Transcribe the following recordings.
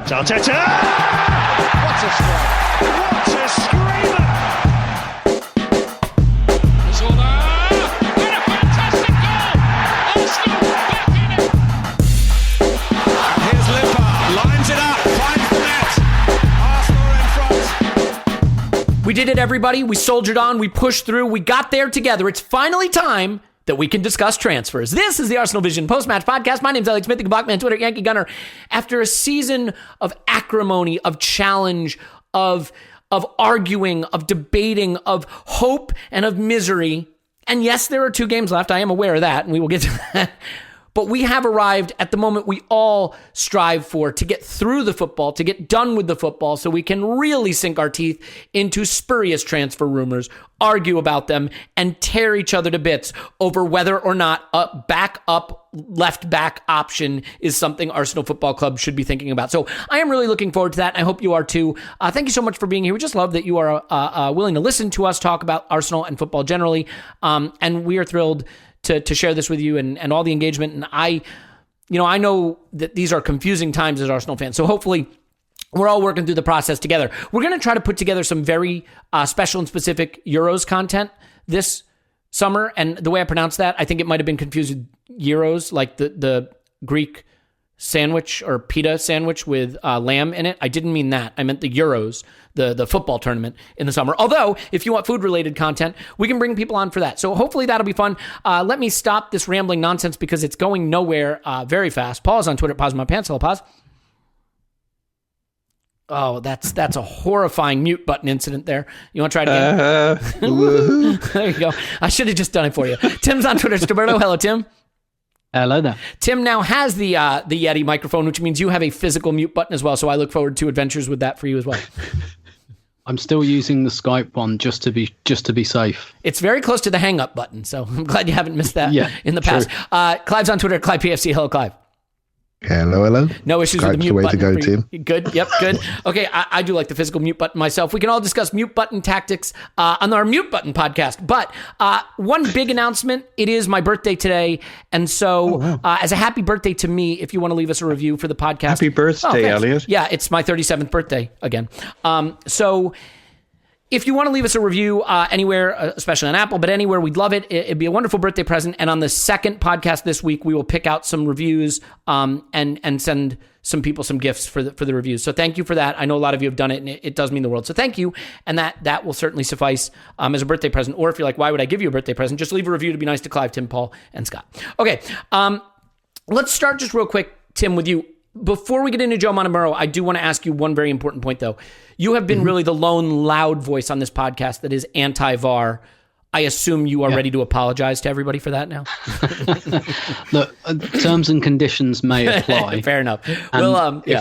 Arteta! What a strike! What a screamer! Zola! And a fantastic goal! Arsenal back in it! Here's Limpar, lines it up, finds the net. Arsenal in front. We did it, everybody. We soldiered on. We pushed through. We got there together. It's finally time that we can discuss transfers. This is the Arsenal Vision post-match podcast. My name's Elliot Smith, the Blockman, Twitter, Yankee Gunner. After a season of acrimony, of challenge, of arguing, of debating, of hope, and of misery, and yes, there are 2 games left. I am aware of that, and we will get to that. But we have arrived at the moment we all strive for, to get through the football, to get done with the football, so we can really sink our teeth into spurious transfer rumors, argue about them, and tear each other to bits over whether or not a backup left back option is something Arsenal Football Club should be thinking about. So I am really looking forward to that. I hope you are too. Thank you so much for being here. We just love that you are willing to listen to us talk about Arsenal and football generally. And we are thrilled to share this with you and all the engagement. And I know that these are confusing times as Arsenal fans. So hopefully we're all working through the process together. We're going to try to put together some very special and specific Euros content this summer. And the way I pronounce that, I think it might have been confused with Euros, like the Greek sandwich or pita sandwich with lamb in it. I didn't mean that. I meant the Euros, the football tournament in the summer. Although, if you want food-related content, we can bring people on for that. So hopefully that'll be fun. Let me stop this rambling nonsense because it's going nowhere very fast. Paul's on Twitter, Pause My Pants. Hello, Pause. Oh, that's a horrifying mute button incident there. You want to try it again? There you go. I should have just done it for you. Tim's on Twitter. Roberto. Hello, Tim. Hello there. Tim now has the Yeti microphone, which means you have a physical mute button as well. So I look forward to adventures with that for you as well. I'm still using the Skype one just to be safe. It's very close to the hang up button, so I'm glad you haven't missed that in the true. past. Clive's on Twitter, Clive PFC. Hello, Clive. Hello. No issues Skype's with the mute the way button. to go, Tim. Good. Yep, good. Okay, I do like the physical mute button myself. We can all discuss mute button tactics on our mute button podcast. But one big announcement, it is my birthday today. And so as a happy birthday to me, if you want to leave us a review for the podcast. Happy birthday, Elliot. Yeah, it's my 37th birthday again. So if you want to leave us a review anywhere, especially on Apple, but anywhere, we'd love it. It'd be a wonderful birthday present. And on the second podcast this week, we will pick out some reviews and send some people some gifts for the reviews. So thank you for that. I know a lot of you have done it, and it does mean the world. So thank you. And that will certainly suffice as a birthday present. Or if you're like, why would I give you a birthday present? Just leave a review to be nice to Clive, Tim, Paul, and Scott. Okay, let's start just real quick, Tim, with you. Before we get into Joe Montemurro, I do want to ask you one very important point, though. You have been really the lone loud voice on this podcast that is anti-VAR. I assume you are ready to apologize to everybody for that now? Look, terms and conditions may apply. Fair enough. And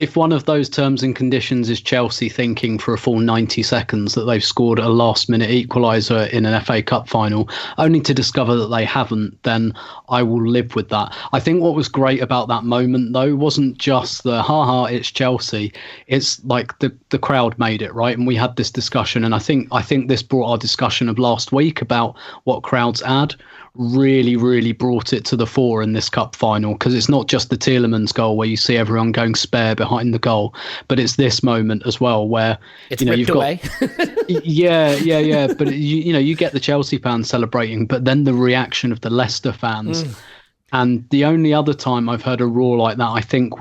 if one of those terms and conditions is Chelsea thinking for a full 90 seconds that they've scored a last-minute equaliser in an FA Cup final, only to discover that they haven't, then I will live with that. I think what was great about that moment, though, wasn't just the, it's Chelsea. It's like the crowd made it, right? And we had this discussion, and I think this brought our discussion of last week about what crowds add really brought it to the fore in this cup final, because it's not just the Tielemans goal where you see everyone going spare behind the goal, but it's this moment as well where it's you've away. Got but you get the Chelsea fans celebrating, but then the reaction of the Leicester fans. And the only other time I've heard a roar like that, I think,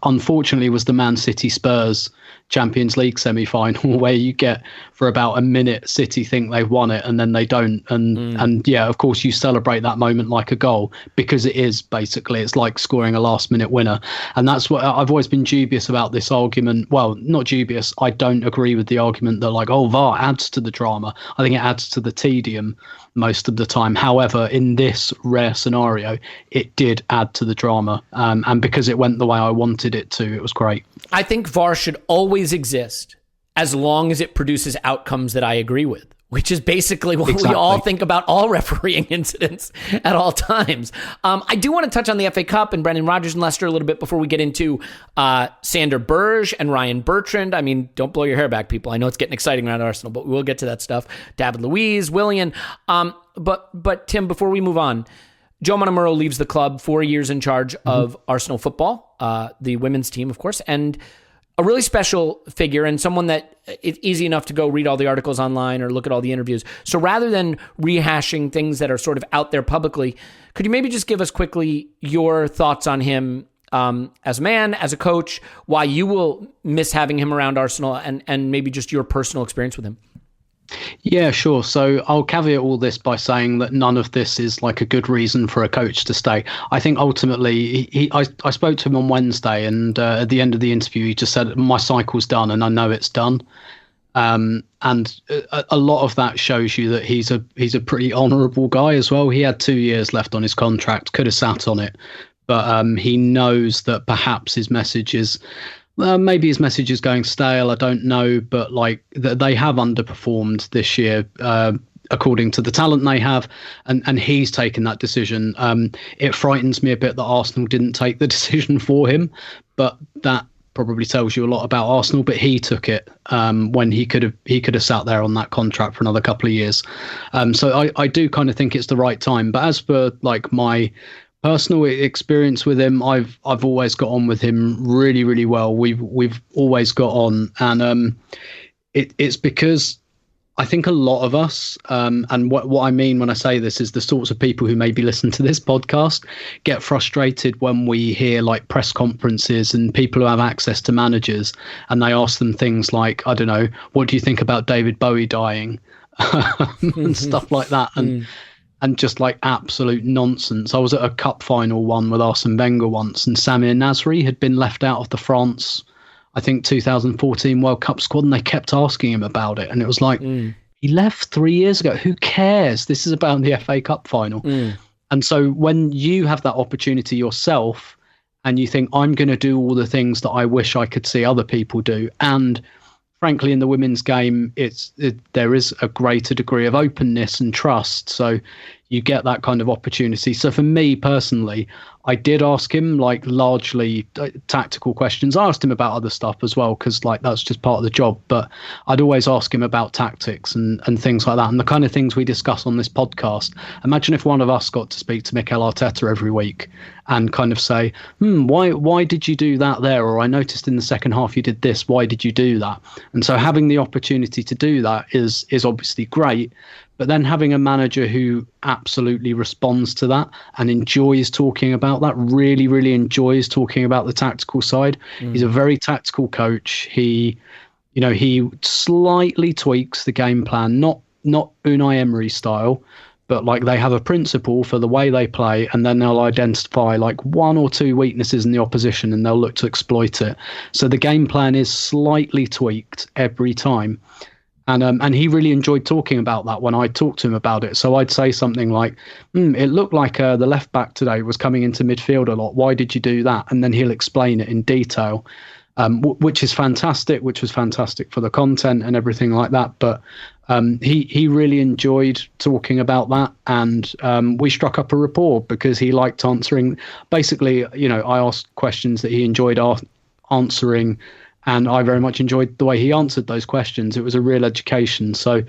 unfortunately, was the Man City Spurs Champions League semi-final, where you get for about a minute City think they've won it and then they don't. And of course, you celebrate that moment like a goal, because it is basically, it's like scoring a last-minute winner. And that's what I've always been dubious about this argument. Well, not dubious. I don't agree with the argument that VAR adds to the drama. I think it adds to the tedium most of the time. However, in this rare scenario, it did add to the drama. And because it went the way I wanted it to, it was great. I think VAR should always exist as long as it produces outcomes that I agree with, which is basically what we all think about all refereeing incidents at all times. I do want to touch on the FA Cup and Brendan Rodgers and Leicester a little bit before we get into Sander Berge and Ryan Bertrand. I mean, don't blow your hair back, people. I know it's getting exciting around Arsenal, but we will get to that stuff. David Luiz, Willian. But Tim, before we move on, Joe Montemurro leaves the club, 4 years in charge of Arsenal football, the women's team, of course, and a really special figure and someone that it's easy enough to go read all the articles online or look at all the interviews. So rather than rehashing things that are sort of out there publicly, could you maybe just give us quickly your thoughts on him as a man, as a coach, why you will miss having him around Arsenal, and maybe just your personal experience with him? Yeah, sure. So I'll caveat all this by saying that none of this is like a good reason for a coach to stay. I think ultimately, I spoke to him on Wednesday, and at the end of the interview, he just said, my cycle's done and I know it's done. And a lot of that shows you that he's a pretty honourable guy as well. He had 2 years left on his contract, could have sat on it. But he knows that perhaps his message is... maybe his message is going stale. I don't know, but like they have underperformed this year, according to the talent they have, and he's taken that decision. It frightens me a bit that Arsenal didn't take the decision for him, but that probably tells you a lot about Arsenal. But he took it when he could have sat there on that contract for another couple of years. So I do kind of think it's the right time. But as for like my personal experience with him, I've always got on with him really, really well. We've always got on, and it's because I think a lot of us, and what I mean when I say this is the sorts of people who maybe listen to this podcast get frustrated when we hear like press conferences and people who have access to managers, and they ask them things like, I don't know, what do you think about David Bowie dying, and stuff like that, and just like absolute nonsense. I was at a cup final one with Arsene Wenger once, and Samir Nasri had been left out of the France, I think 2014 World Cup squad, and they kept asking him about it. And it was like, he left 3 years ago. Who cares? This is about the FA Cup final. And so when you have that opportunity yourself and you think, I'm going to do all the things that I wish I could see other people do, and frankly, in the women's game, there is a greater degree of openness and trust. So you get that kind of opportunity. So for me personally, I did ask him like largely tactical questions. I asked him about other stuff as well, because like that's just part of the job. But I'd always ask him about tactics and things like that, and the kind of things we discuss on this podcast. Imagine if one of us got to speak to Mikel Arteta every week and kind of say, why did you do that there? Or I noticed in the second half you did this. Why did you do that? And so having the opportunity to do that is obviously great. But then having a manager who absolutely responds to that and enjoys talking about that, really, really enjoys talking about the tactical side. He's a very tactical coach. He slightly tweaks the game plan, not Unai Emery style, but like they have a principle for the way they play, and then they'll identify like one or two weaknesses in the opposition and they'll look to exploit it. So the game plan is slightly tweaked every time. And he really enjoyed talking about that when I talked to him about it. So I'd say something like, it looked like the left back today was coming into midfield a lot. Why did you do that? And then he'll explain it in detail, which was fantastic for the content and everything like that. But he really enjoyed talking about that. And we struck up a rapport because he liked answering. Basically, I asked questions that he enjoyed answering, and I very much enjoyed the way he answered those questions. It was a real education. So,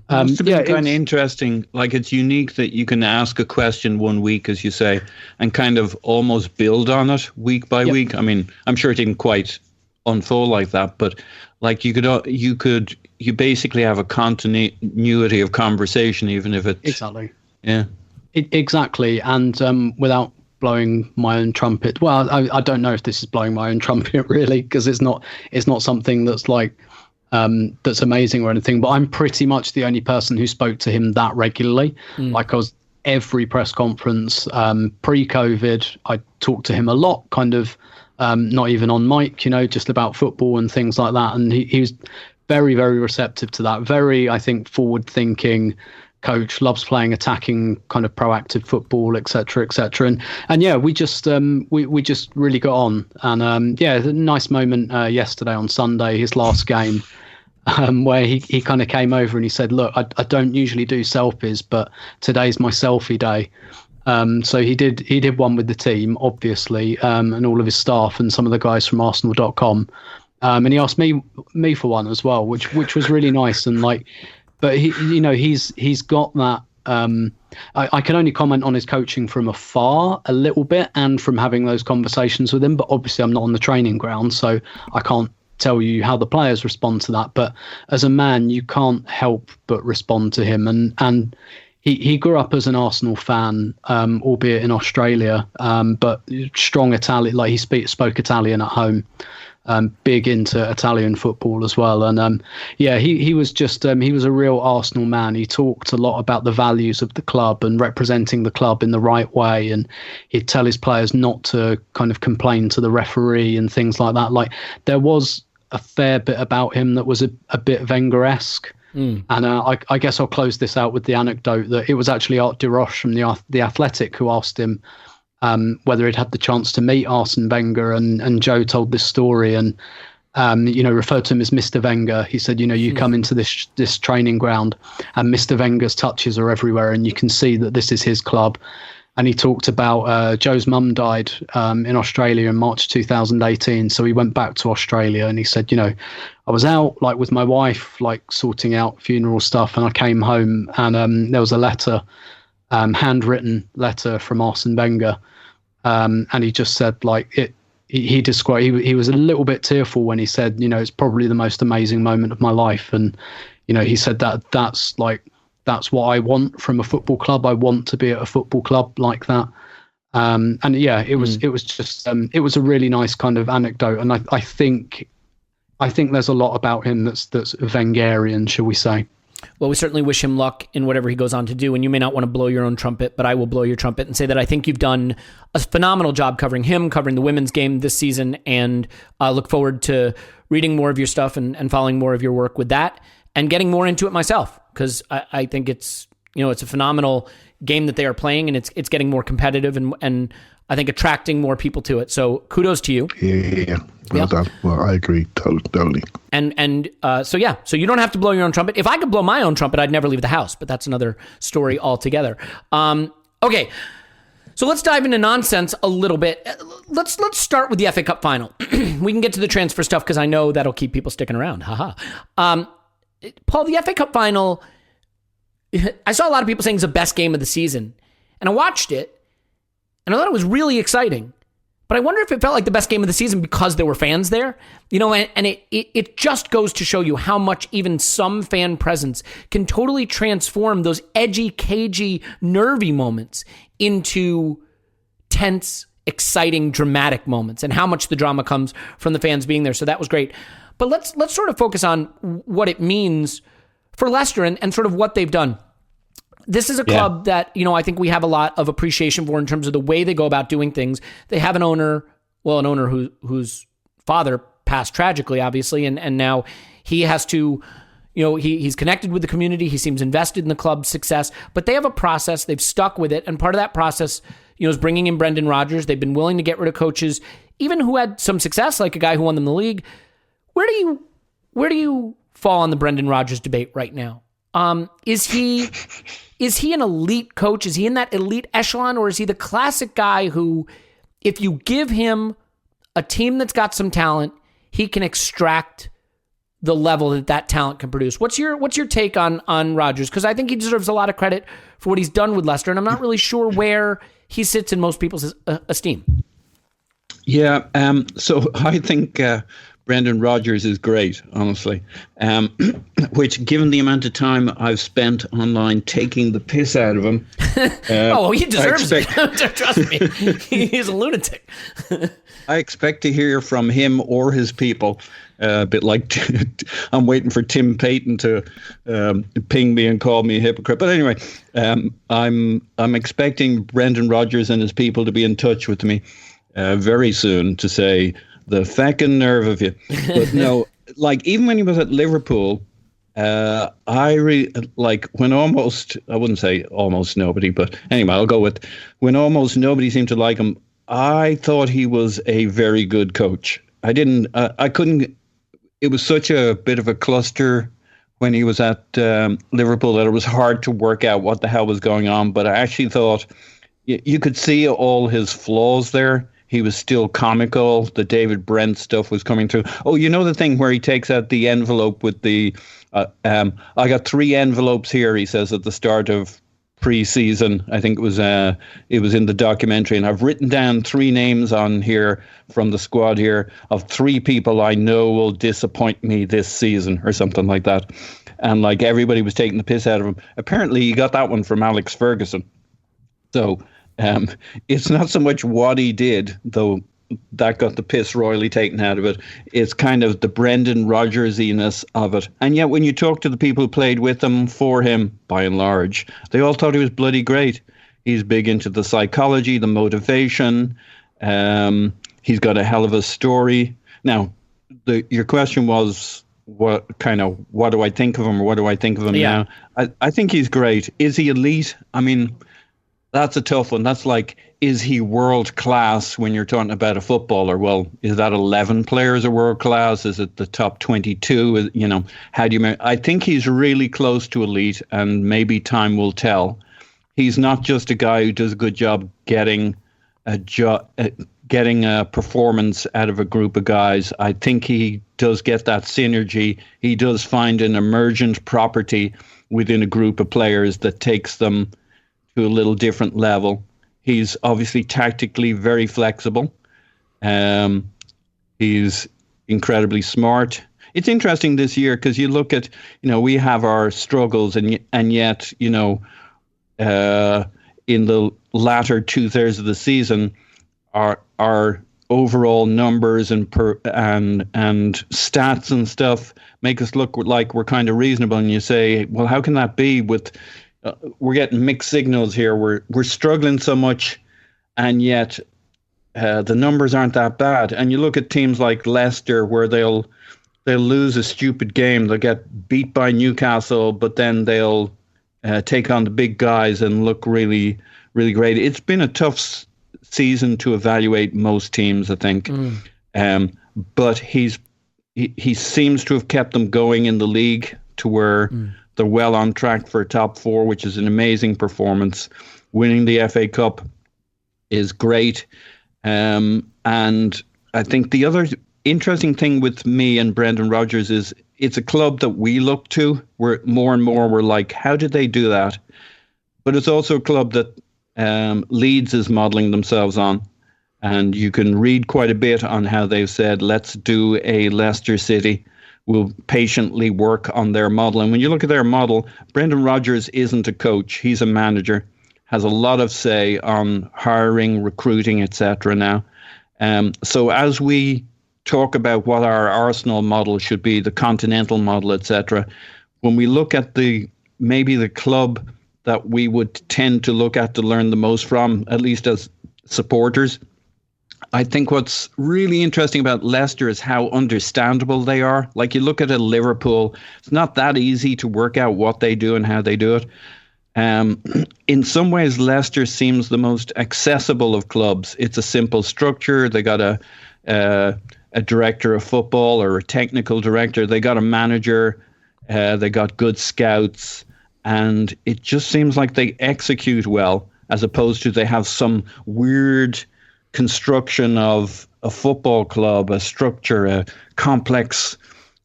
must have been kind of interesting. Like, it's unique that you can ask a question one week, as you say, and kind of almost build on it week by week. I mean, I'm sure it didn't quite unfold like that, but like you basically have a continuity of conversation, even if it's exactly. Yeah, exactly. And without blowing my own trumpet. Well, I don't know if this is blowing my own trumpet really, because it's not something that's like that's amazing or anything. But I'm pretty much the only person who spoke to him that regularly. Like I was every press conference pre-COVID. I talked to him a lot, kind of not even on mic, just about football and things like that. And he was very, very receptive to that. Very, I think, forward-thinking coach, loves playing attacking kind of proactive football, etc., etc. And yeah, we just really got on. And a nice moment yesterday on Sunday, his last game, where he kind of came over and he said, look, I don't usually do selfies, but today's my selfie day. So he did one with the team, obviously, and all of his staff and some of the guys from Arsenal.com. And he asked me for one as well, which was really nice. And like, but he's got that I can only comment on his coaching from afar a little bit and from having those conversations with him. But obviously, I'm not on the training ground, so I can't tell you how the players respond to that. But as a man, you can't help but respond to him. And he grew up as an Arsenal fan, albeit in Australia, but strong Italian. Like he spoke Italian at home. Big into Italian football as well. And he was just he was a real Arsenal man. He talked a lot about the values of the club and representing the club in the right way. And he'd tell his players not to kind of complain to the referee and things like that. Like there was a fair bit about him that was a bit Wenger-esque. And I guess I'll close this out with the anecdote that it was actually Art de Roche from the Athletic who asked him whether he'd had the chance to meet Arsene Wenger, and Joe told this story and referred to him as Mr. Wenger. He said, you come into this training ground and Mr. Wenger's touches are everywhere and you can see that this is his club. And he talked about Joe's mum died in Australia in March 2018. So he went back to Australia and he said, I was out like with my wife, like sorting out funeral stuff. And I came home and there was a letter, handwritten letter from Arsene Wenger. And he just said like he described, he was a little bit tearful when he said, it's probably the most amazing moment of my life. And, he said that's what I want from a football club. I want to be at a football club like that. It was a really nice kind of anecdote. And I think there's a lot about him that's Wengerian, shall we say. Well, we certainly wish him luck in whatever he goes on to do. And you may not want to blow your own trumpet, but I will blow your trumpet and say that I think you've done a phenomenal job covering him, covering the women's game this season. And I look forward to reading more of your stuff and following more of your work with that and getting more into it myself. Because I think it's a phenomenal game that they are playing, and it's getting more competitive and I think attracting more people to it. So kudos to you. Yeah. Well done. Well, I agree totally. So you don't have to blow your own trumpet. If I could blow my own trumpet, I'd never leave the house, but that's another story altogether. Okay. So let's dive into nonsense a little bit. Let's start with the FA Cup final. We can get to the transfer stuff because I know that'll keep people sticking around. Paul, the FA Cup final, I saw a lot of people saying it's the best game of the season. And I watched it, and I thought it was really exciting. But I wonder if it felt like the best game of the season because there were fans there. And it just goes to show you how much even some fan presence can totally transform those edgy, cagey, nervy moments into tense, exciting, dramatic moments, and how much the drama comes from the fans being there. So that was great. But let's sort of focus on what it means for Leicester and sort of what they've done. This is a club that, I think we have a lot of appreciation for in terms of the way they go about doing things. They have an owner whose father passed tragically, obviously, and now he has to, he's connected with the community. He seems invested in the club's success, but they have a process. They've stuck with it. And part of that process, is bringing in Brendan Rodgers. They've been willing to get rid of coaches, even who had some success, like a guy who won them the league. Where do you fall on the Brendan Rodgers debate right now? Is he an elite coach? Is he in that elite echelon, or is he the classic guy who, if you give him a team that's got some talent, he can extract the level that talent can produce? What's your take on Rodgers? Because I think he deserves a lot of credit for what he's done with Leicester, and I'm not really sure where he sits in most people's esteem. Yeah, so I think Brendan Rodgers is great, honestly, which, given the amount of time I've spent online taking the piss out of him... he deserves it. Trust me. He's a lunatic. I expect to hear from him or his people, a bit like I'm waiting for Tim Payton to ping me and call me a hypocrite. But anyway, I'm expecting Brendan Rodgers and his people to be in touch with me very soon to say... The feckin' nerve of you. But no, like, even when he was at Liverpool, when I wouldn't say almost nobody, but anyway, I'll go with when almost nobody seemed to like him, I thought he was a very good coach. I couldn't, it was such a bit of a cluster when he was at Liverpool that it was hard to work out what the hell was going on. But I actually thought you could see all his flaws there. He was still comical. The David Brent stuff was coming through. Oh, the thing where he takes out the envelope with the, I got 3 envelopes here, he says at the start of pre-season. I think it was in the documentary, and I've written down 3 names on here from the squad here of 3 people I know will disappoint me this season or something like that. And like everybody was taking the piss out of him. Apparently he got that one from Alex Ferguson. So it's not so much what he did, though that got the piss royally taken out of it. It's kind of the Brendan Rodgers-iness of it. And yet when you talk to the people who played with him, for him, by and large, they all thought he was bloody great. He's big into the psychology, the motivation. He's got a hell of a story. Now, your question was, what do I think of him, or what do I think of him now? I think he's great. Is he elite? I mean, that's a tough one. That's like, is he world class when you're talking about a footballer? Well, is that 11 players are world class? Is it the top 22? You know, how do you? I think he's really close to elite, and maybe time will tell. He's not just a guy who does a good job getting a performance out of a group of guys. I think he does get that synergy. He does find an emergent property within a group of players that takes them to a little different level. He's obviously tactically very flexible. He's incredibly smart. It's interesting this year because you look at, we have our struggles, and yet, in the latter 2/3 of the season, our overall numbers and stats and stuff make us look like we're kind of reasonable. And you say, well, how can that be? We're getting mixed signals here. We're struggling so much, and yet the numbers aren't that bad. And you look at teams like Leicester, where they'll lose a stupid game. They'll get beat by Newcastle, but then they'll take on the big guys and look really, really great. It's been a tough season to evaluate most teams, I think. But he seems to have kept them going in the league to where they're well on track for a top 4, which is an amazing performance. Winning the FA Cup is great. And I think the other interesting thing with me and Brendan Rodgers is it's a club that we look to. We're more and more, we're like, how did they do that? But it's also a club that Leeds is modelling themselves on. And you can read quite a bit on how they've said, let's do a Leicester City. We'll patiently work on their model. And when you look at their model, Brendan Rodgers isn't a coach. He's a manager, has a lot of say on hiring, recruiting, etc. now. So as we talk about what our Arsenal model should be, the continental model, etc., when we look at maybe the club that we would tend to look at to learn the most from, at least as supporters, I think what's really interesting about Leicester is how understandable they are. Like you look at a Liverpool, it's not that easy to work out what they do and how they do it. In some ways, Leicester seems the most accessible of clubs. It's a simple structure. They got a director of football or a technical director. They got a manager. They got good scouts. And it just seems like they execute well, as opposed to they have some weird construction of a football club, a structure, a complex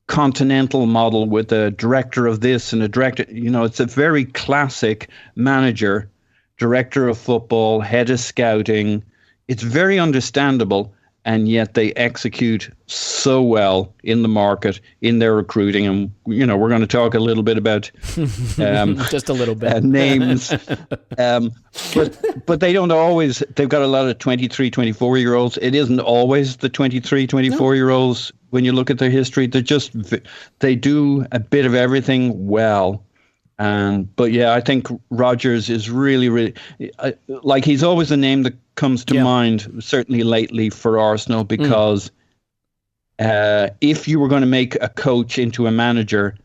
continental model with a director of this and a director. It's a very classic manager, director of football, head of scouting. It's very understandable, and yet they execute so well in the market, in their recruiting. And, we're going to talk a little bit about just a little bit names. But they don't always, they've got a lot of 23, 24-year-olds. It isn't always the 23, 24-year-olds. When you look at their history, they do a bit of everything well. But yeah, I think Rodgers is really, really, he's always a name that comes to mind, certainly lately for Arsenal, because if you were going to make a coach into a manager,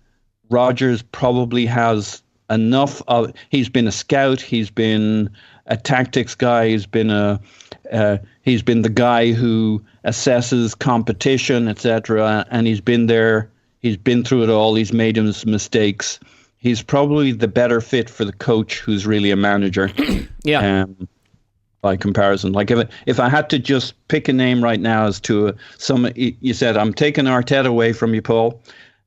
Rodgers probably has enough of. He's been a scout, he's been a tactics guy, he's been the guy who assesses competition, etc. And he's been there, he's been through it all, he's made his mistakes. He's probably the better fit for the coach who's really a manager. By comparison. Like if I had to just pick a name right now as to you said, I'm taking Arteta away from you, Paul.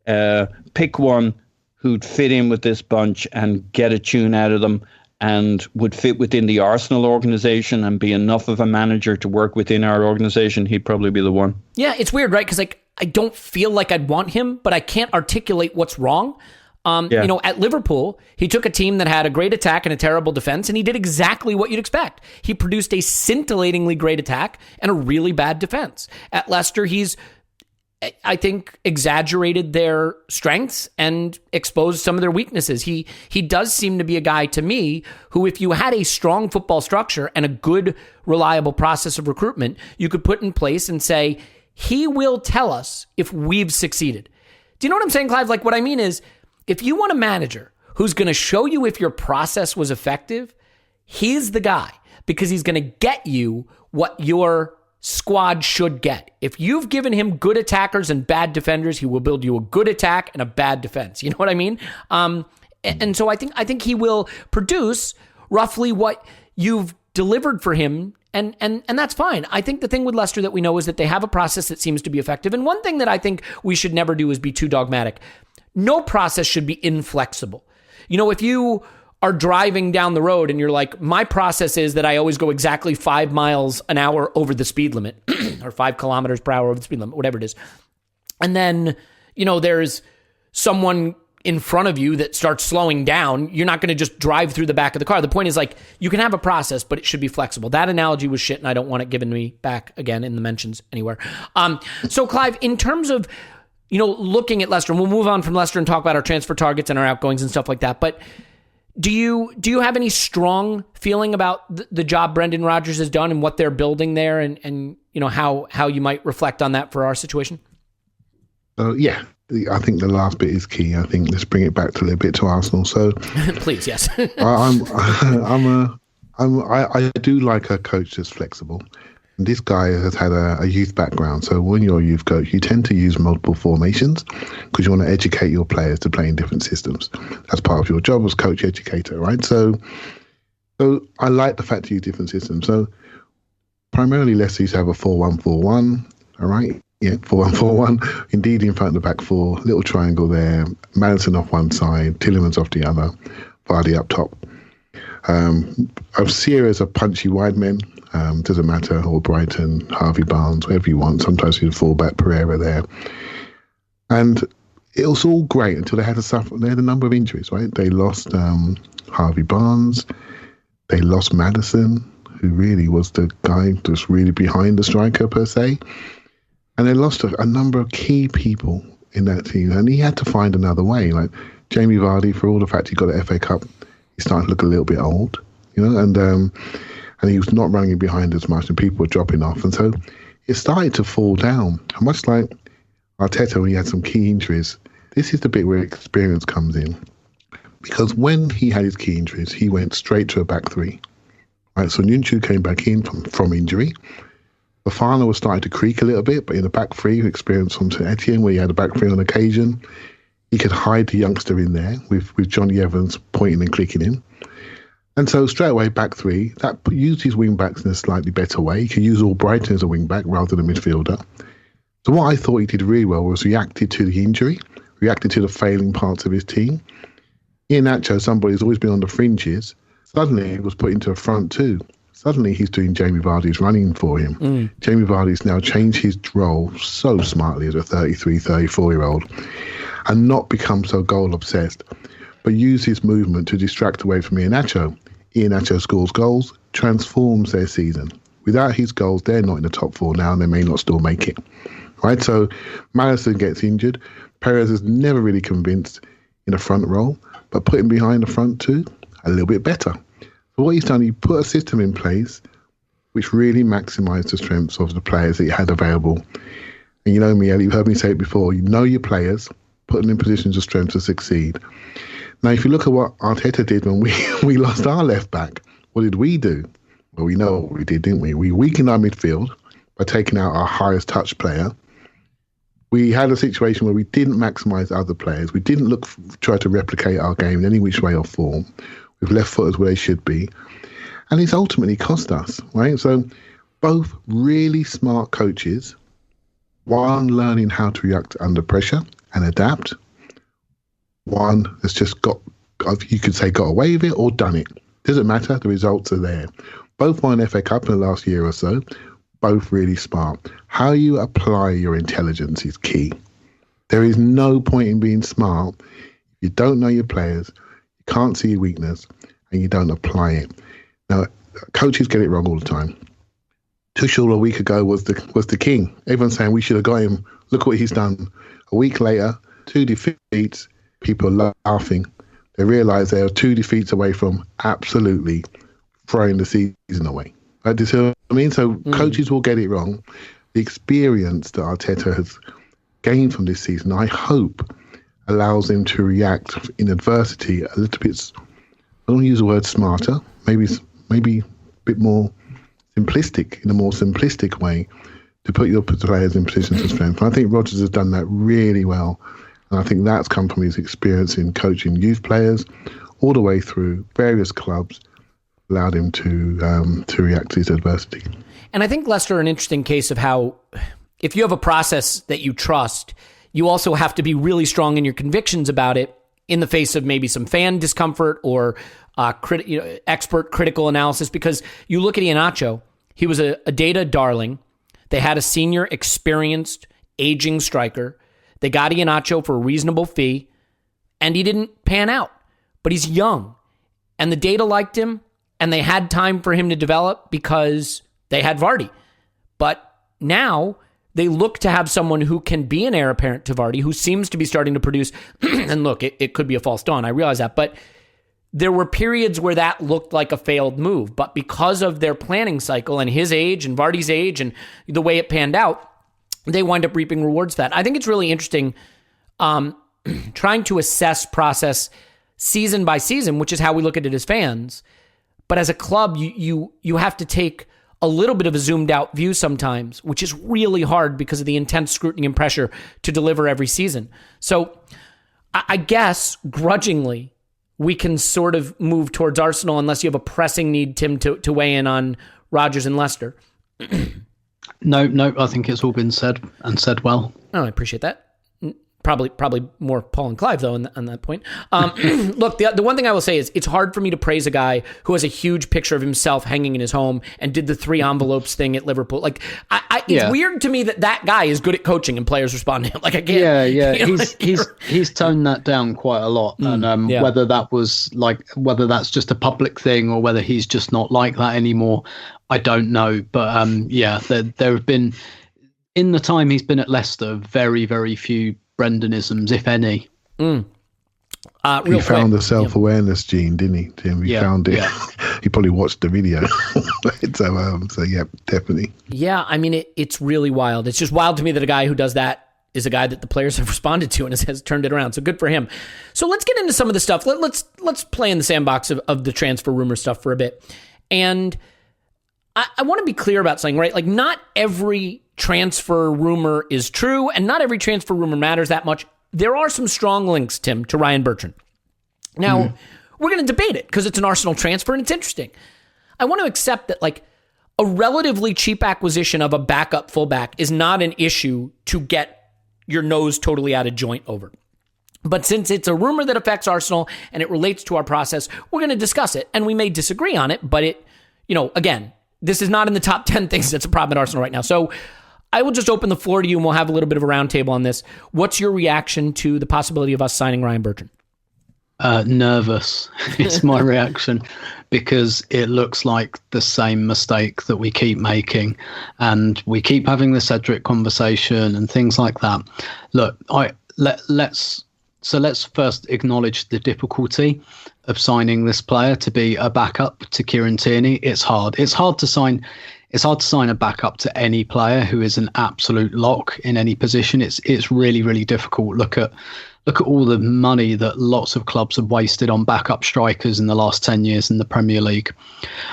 Pick one who'd fit in with this bunch and get a tune out of them and would fit within the Arsenal organization and be enough of a manager to work within our organization, he'd probably be the one. Yeah, it's weird, right? Because I don't feel like I'd want him, but I can't articulate what's wrong. At Liverpool, he took a team that had a great attack and a terrible defense, and he did exactly what you'd expect. He produced a scintillatingly great attack and a really bad defense. At Leicester, he's, I think, exaggerated their strengths and exposed some of their weaknesses. He does seem to be a guy, to me, who, if you had a strong football structure and a good, reliable process of recruitment, you could put in place and say, he will tell us if we've succeeded. Do you know what I'm saying, Clive? Like, what I mean is, if you want a manager who's going to show you if your process was effective, he's the guy, because he's going to get you what your squad should get. If you've given him good attackers and bad defenders, he will build you a good attack and a bad defense. You know what I mean? And so I think he will produce roughly what you've delivered for him. And that's fine. I think the thing with Leicester that we know is that they have a process that seems to be effective. And one thing that I think we should never do is be too dogmatic. No process should be inflexible. If you are driving down the road and you're like, my process is that I always go exactly 5 miles an hour over the speed limit or 5 kilometers per hour over the speed limit, whatever it is. And then, there's someone in front of you that starts slowing down. You're not going to just drive through the back of the car. The point is, like, you can have a process, but it should be flexible. That analogy was shit, and I don't want it given to me back again in the mentions anywhere. So Clive, in terms of, looking at Leicester, and we'll move on from Leicester and talk about our transfer targets and our outgoings and stuff like that. But do you have any strong feeling about the job Brendan Rodgers has done and what they're building there, and how you might reflect on that for our situation? Yeah, I think the last bit is key. I think let's bring it back to a little bit to Arsenal. So, please, yes. I do like a coach that's flexible. This guy has had a youth background. So when you're a youth coach, you tend to use multiple formations because you want to educate your players to play in different systems. That's part of your job as coach educator, right? So I like the fact to use different systems. So primarily, Leicester used to have a 4-1-4-1, all right? Yeah, 4-1-4-1. Indeed, in front of the back four, little triangle there, Maddison off one side, Tielemans off the other, Vardy up top. I've seen as a punchy wide men. Doesn't matter, or Brighton, Harvey Barnes, whatever you want. Sometimes you fall back Pereira there. And it was all great until they had to suffer. They had a number of injuries, right? They lost Harvey Barnes. They lost Maddison, who really was the guy just really behind the striker per se. And they lost a number of key people in that team. And he had to find another way. Like Jamie Vardy, for all the fact he got an FA Cup, he started to look a little bit old, and he was not running behind as much, and people were dropping off. And so it started to fall down. And much like Arteta, when he had some key injuries, this is the bit where experience comes in. Because when he had his key injuries, he went straight to a back three. Right, so Nunchu came back in from injury. Fofana was starting to creak a little bit, but in the back three, experience from St Etienne, where he had a back three on occasion, he could hide the youngster in there with Johnny Evans pointing and clicking him. And so straight away, back three, that used his wing backs in a slightly better way. He could use all Brighton as a wing back rather than a midfielder. So what I thought he did really well was reacted to the injury, reacted to the failing parts of his team. Iheanacho, somebody who's always been on the fringes, suddenly was put into a front two. Suddenly he's doing Jamie Vardy's running for him. Jamie Vardy's now changed his role so smartly as a 33, 34-year-old and not become so goal-obsessed, but use his movement to distract away from Iheanacho. Iheanacho scores goals, transforms their season. Without his goals, they're not in the top four now, and they may not still make it. Right? So Maddison gets injured. Perez is never really convinced in a front role, but put him behind the front two, a little bit better. So what he's done, he put a system in place which really maximised the strengths of the players that he had available. And you know me, Elliot, you've heard me say it before, you know your players, put them in positions of strength to succeed. Now, if you look at what Arteta did when we lost our left back, what did we do? Well, we know what we did, didn't we? We weakened our midfield by taking out our highest touch player. We had a situation where we didn't maximise other players. We didn't try to replicate our game in any which way or form. We've left footers where they should be. And it's ultimately cost us, right? So both really smart coaches, one learning how to react under pressure and adapt, one has just got away with it or done it. Doesn't matter. The results are there. Both won FA Cup in the last year or so. Both really smart. How you apply your intelligence is key. There is no point in being smart if you don't know your players, you can't see your weakness, and you don't apply it. Now, coaches get it wrong all the time. Tuchel a week ago was the king. Everyone's saying we should have got him. Look what he's done. A week later, 2 defeats, people are laughing. They realise they are 2 defeats away from absolutely throwing the season away. Right? Do you see what I mean? So coaches will get it wrong. The experience that Arteta has gained from this season, I hope, allows him to react in adversity a little bit, I don't want to use the word smarter, maybe a bit more simplistic, in a more simplistic way, to put your players in positions of strength. And I think Rodgers has done that really well. And I think that's come from his experience in coaching youth players all the way through various clubs, allowed him to react to his adversity. And I think Leicester are an interesting case of how, if you have a process that you trust, you also have to be really strong in your convictions about it in the face of maybe some fan discomfort or expert critical analysis. Because you look at Iheanacho, he was a data darling. They had a senior, experienced, aging striker. They got Iheanacho for a reasonable fee, and he didn't pan out. But he's young, and the data liked him, and they had time for him to develop because they had Vardy. But now they look to have someone who can be an heir apparent to Vardy, who seems to be starting to produce. And look, it could be a false dawn. I realize that. But there were periods where that looked like a failed move. But because of their planning cycle and his age and Vardy's age and the way it panned out, they wind up reaping rewards for that. I think it's really interesting trying to assess process season by season, which is how we look at it as fans. But as a club, you have to take a little bit of a zoomed out view sometimes, which is really hard because of the intense scrutiny and pressure to deliver every season. So I guess grudgingly, we can sort of move towards Arsenal unless you have a pressing need, Tim, to weigh in on Rodgers and Leicester. No, I think it's all been said and said well. Oh, I appreciate that. Probably more Paul and Clive, though, on that point. Look, the one thing I will say is it's hard for me to praise a guy who has a huge picture of himself hanging in his home and did the 3 envelopes thing at Liverpool. Like, it's weird to me that guy is good at coaching and players respond to him. Like, I can't. Yeah. He's toned that down quite a lot. And whether that's just a public thing or whether he's just not like that anymore, I don't know. But there have been, in the time he's been at Leicester, very, very few Brendanisms, if any. He found the self-awareness gene, didn't he, Tim? He found it. Yeah. He probably watched the video. So yeah, definitely. Yeah, I mean, it's really wild. It's just wild to me that a guy who does that is a guy that the players have responded to and has turned it around. So good for him. So let's get into some of the stuff. Let's play in the sandbox of the transfer rumor stuff for a bit. And I want to be clear about something, right? Like, not every transfer rumor is true, and not every transfer rumor matters that much. There are some strong links, Tim, to Ryan Bertrand. Now, we're going to debate it because it's an Arsenal transfer and it's interesting. I want to accept that, like, a relatively cheap acquisition of a backup fullback is not an issue to get your nose totally out of joint over. But since it's a rumor that affects Arsenal and it relates to our process, we're going to discuss it, and we may disagree on it, but it, again, this is not in the top 10 things that's a problem at Arsenal right now. So I will just open the floor to you and we'll have a little bit of a roundtable on this. What's your reaction to the possibility of us signing Ryan Bertrand? Nervous. It's my reaction because it looks like the same mistake that we keep making and we keep having the Cedric conversation and things like that. Look, let's first acknowledge the difficulty of signing this player to be a backup to Kieran Tierney. It's hard. It's hard to sign a backup to any player who is an absolute lock in any position. It's really, really difficult. Look at all the money that lots of clubs have wasted on backup strikers in the last 10 years in the Premier League.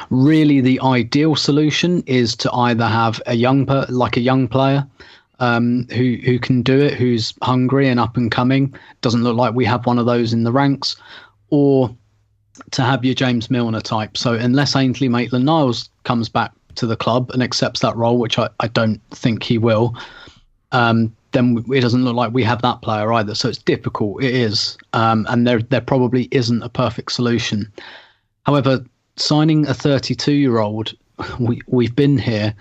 Really, the ideal solution is to either have a young player who can do it, who's hungry and up and coming. Doesn't look like we have one of those in the ranks, or to have your James Milner type. So unless Ainsley Maitland-Niles comes back to the club and accepts that role, which I don't think he will, then it doesn't look like we have that player either. So it's difficult. It is. And there probably isn't a perfect solution. However, signing a 32-year-old, we've been here,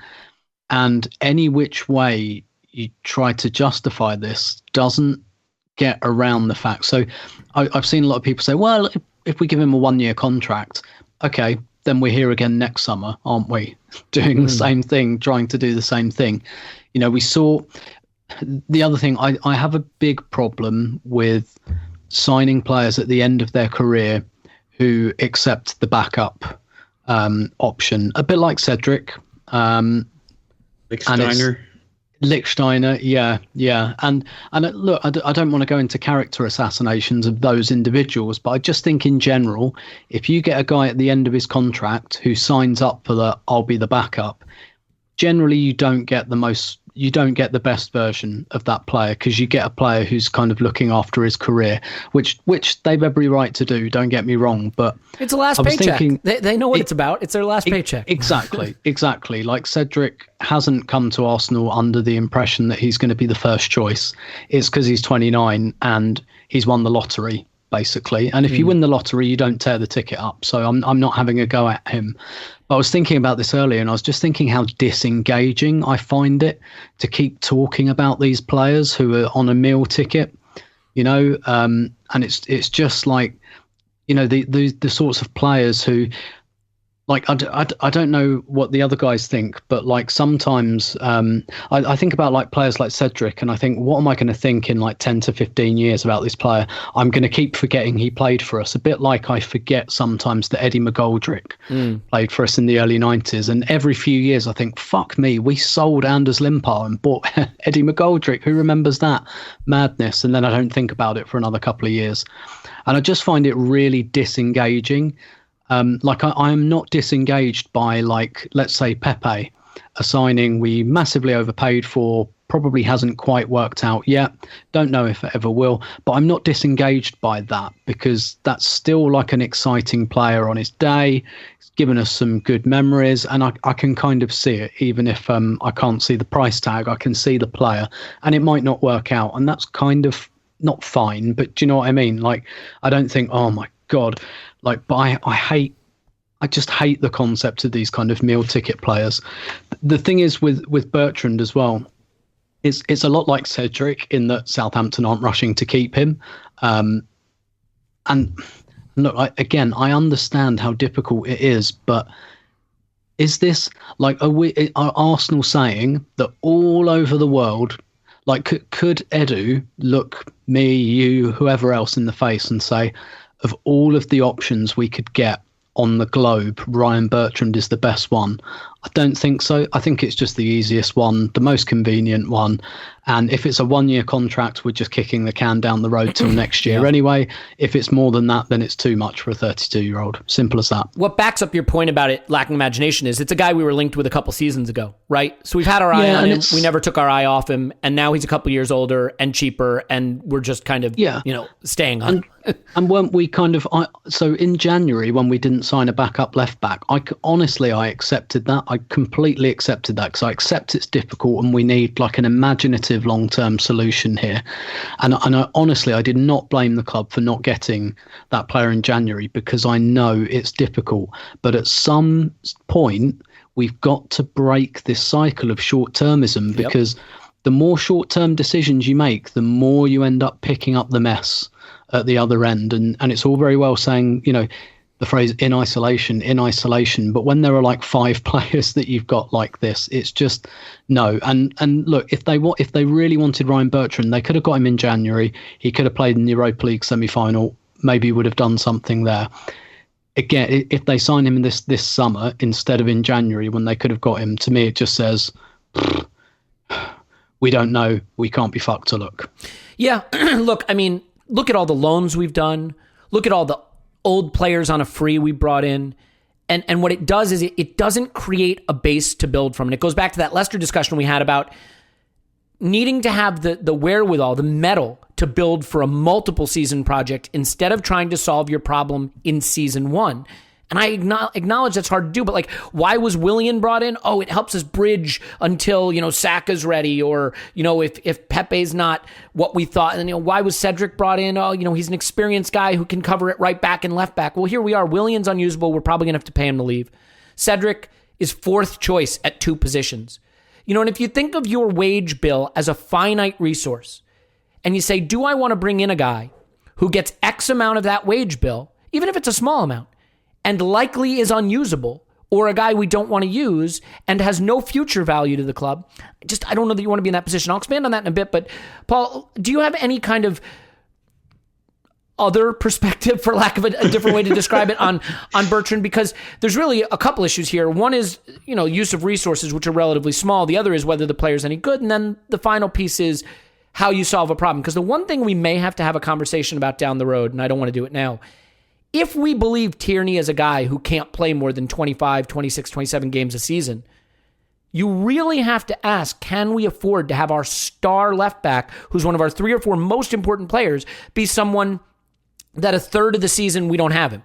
and any which way you try to justify this doesn't get around the fact. So I've seen a lot of people say, well, if we give him a 1-year contract, okay, then we're here again next summer, aren't we? Doing the same thing, trying to do the same thing. You know, we saw the other thing. I have a big problem with signing players at the end of their career who accept the backup option, a bit like Cedric. Lichtsteiner, yeah. And look, I don't want to go into character assassinations of those individuals, but I just think in general, if you get a guy at the end of his contract who signs up for the I'll be the backup, generally you don't get the best version of that player, because you get a player who's kind of looking after his career, which they've every right to do, don't get me wrong, but it's a last paycheck. They know what it's about. It's their last paycheck. Exactly. Like Cedric hasn't come to Arsenal under the impression that he's going to be the first choice. It's because he's 29 and he's won the lottery, basically. And if you win the lottery, you don't tear the ticket up. So I'm not having a go at him. I was thinking about this earlier, and I was just thinking how disengaging I find it to keep talking about these players who are on a meal ticket, you know, and it's just like, you know, the sorts of players who, like, I don't know what the other guys think, but like sometimes I think about like players like Cedric, and I think, what am I going to think in like 10 to 15 years about this player? I'm going to keep forgetting he played for us, a bit like I forget sometimes that Eddie McGoldrick played for us in the early 90s. And every few years I think, fuck me, we sold Anders Limpar and bought Eddie McGoldrick. Who remembers that madness? And then I don't think about it for another couple of years. And I just find it really disengaging. Like I am not disengaged by, like, let's say Pepe, a signing we massively overpaid for, probably hasn't quite worked out yet. Don't know if it ever will, but I'm not disengaged by that, because that's still like an exciting player on his day. He's given us some good memories, and I can kind of see it, even if I can't see the price tag. I can see the player, and it might not work out, and that's kind of not fine, but do you know what I mean? Like, I don't think, oh my God, like, but I just hate the concept of these kind of meal ticket players. The thing is with Bertrand as well, it's a lot like Cedric in that Southampton aren't rushing to keep him. And look, I understand how difficult it is, but is this like, are Arsenal saying that all over the world, like, could Edu look me, you, whoever else in the face and say, of all of the options we could get on the globe, Ryan Bertrand is the best one? I don't think so. I think it's just the easiest one, the most convenient one. And if it's a 1-year contract, we're just kicking the can down the road till next year anyway. If it's more than that, then it's too much for a 32-year-old. Simple as that. What backs up your point about it lacking imagination is it's a guy we were linked with a couple seasons ago, right? So we've had our eye on him. We never took our eye off him. And now he's a couple years older and cheaper, and we're just kind of, staying on. And weren't we kind of, so in January when we didn't sign a backup left back, I accepted that. I completely accepted that, because I accept it's difficult and we need like an imaginative long-term solution here. And honestly, I did not blame the club for not getting that player in January, because I know it's difficult. But at some point, we've got to break this cycle of short-termism, because the more short-term decisions you make, the more you end up picking up the mess at the other end. And it's all very well saying, you know, the phrase in isolation, but when there are like 5 players that you've got like this, it's just no. And look, if they really wanted Ryan Bertrand, they could have got him in January. He could have played in the Europa League semi-final, maybe would have done something there. Again, if they sign him in this summer instead of in January when they could have got him, to me it just says, we don't know, we can't be fucked to look. Yeah, look, I mean, look at all the loans we've done. Look at all the old players on a free we brought in. And what it does is it doesn't create a base to build from. And it goes back to that Leicester discussion we had about needing to have the wherewithal, the mettle to build for a multiple season project instead of trying to solve your problem in season 1. And I acknowledge that's hard to do, but like, why was Willian brought in? Oh, it helps us bridge until, Saka's ready, or, if Pepe's not what we thought. And then, why was Cedric brought in? Oh, he's an experienced guy who can cover it right back and left back. Well, here we are. Willian's unusable. We're probably going to have to pay him to leave. Cedric is fourth choice at 2 positions. And if you think of your wage bill as a finite resource, and you say, do I want to bring in a guy who gets X amount of that wage bill, even if it's a small amount, and likely is unusable, or a guy we don't want to use and has no future value to the club? I don't know that you want to be in that position. I'll expand on that in a bit, but Paul, do you have any kind of other perspective, for lack of a different way to describe it, on Bertrand? Because there's really a couple issues here. One is, use of resources, which are relatively small. The other is whether the player's any good. And then the final piece is how you solve a problem. Because the one thing we may have to have a conversation about down the road, and I don't want to do it now, if we believe Tierney is a guy who can't play more than 25, 26, 27 games a season, you really have to ask, can we afford to have our star left back, who's one of our 3 or 4 most important players, be someone that a third of the season we don't have him?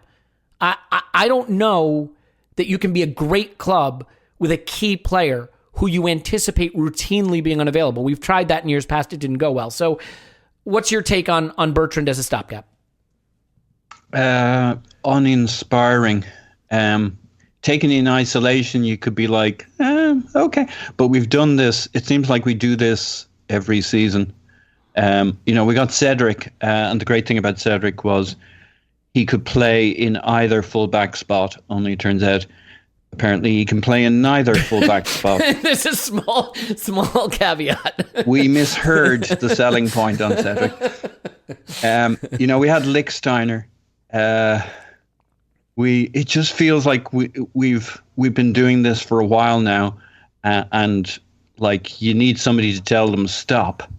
I don't know that you can be a great club with a key player who you anticipate routinely being unavailable. We've tried that in years past. It didn't go well. So what's your take on Bertrand as a stopgap? Uninspiring. Taken in isolation, you could be like, okay. But we've done this. It seems like we do this every season. We got Cedric, and the great thing about Cedric was he could play in either fullback spot. Only it turns out, apparently, he can play in neither fullback spot. There's a small caveat. We misheard the selling point on Cedric. We had Lichtsteiner. It just feels like we've been doing this for a while now, and like you need somebody to tell them stop.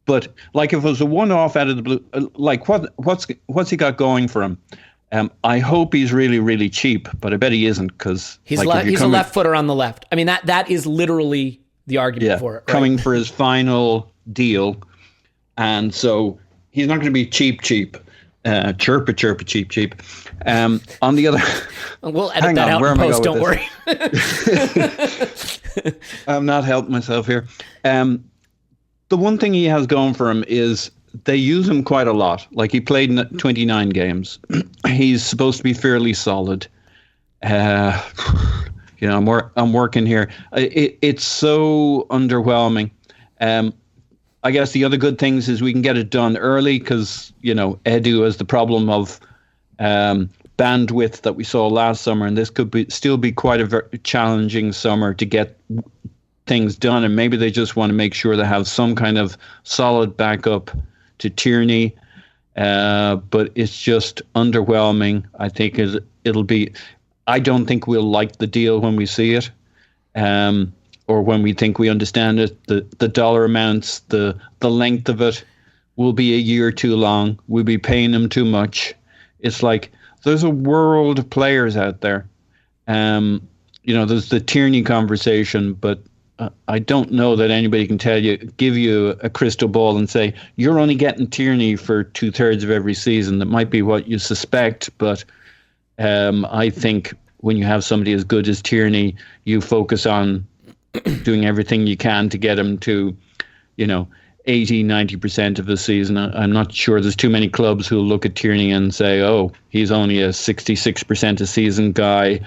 But like if it was a one-off out of the blue, like what's he got going for him? I hope he's really, really cheap, but I bet he isn't, because he's a left footer on the left. I mean, that is literally the argument for it. Right? Coming for his final deal, and so he's not going to be cheap. Chirpa, cheap. On the other, we'll edit that out in post. Don't worry. I'm not helping myself here. The one thing he has going for him is they use him quite a lot. Like, he played in 29 games. He's supposed to be fairly solid. I'm working here. It's so underwhelming. I guess the other good things is we can get it done early, because, Edu has the problem of bandwidth that we saw last summer, and this could still be quite a very challenging summer to get things done, and maybe they just want to make sure they have some kind of solid backup to Tierney, but it's just underwhelming. I think it'll be. I don't think we'll like the deal when we see it, or when we think we understand it. The dollar amounts, the length of it will be a year too long. We'll be paying them too much. It's like there's a world of players out there. There's the Tierney conversation, but I don't know that anybody can give you a crystal ball and say, you're only getting Tierney for 2/3 of every season. That might be what you suspect, but I think when you have somebody as good as Tierney, you focus on doing everything you can to get him to, 80-90% of the season. I'm not sure there's too many clubs who look at Tierney and say, oh, he's only a 66% a season guy.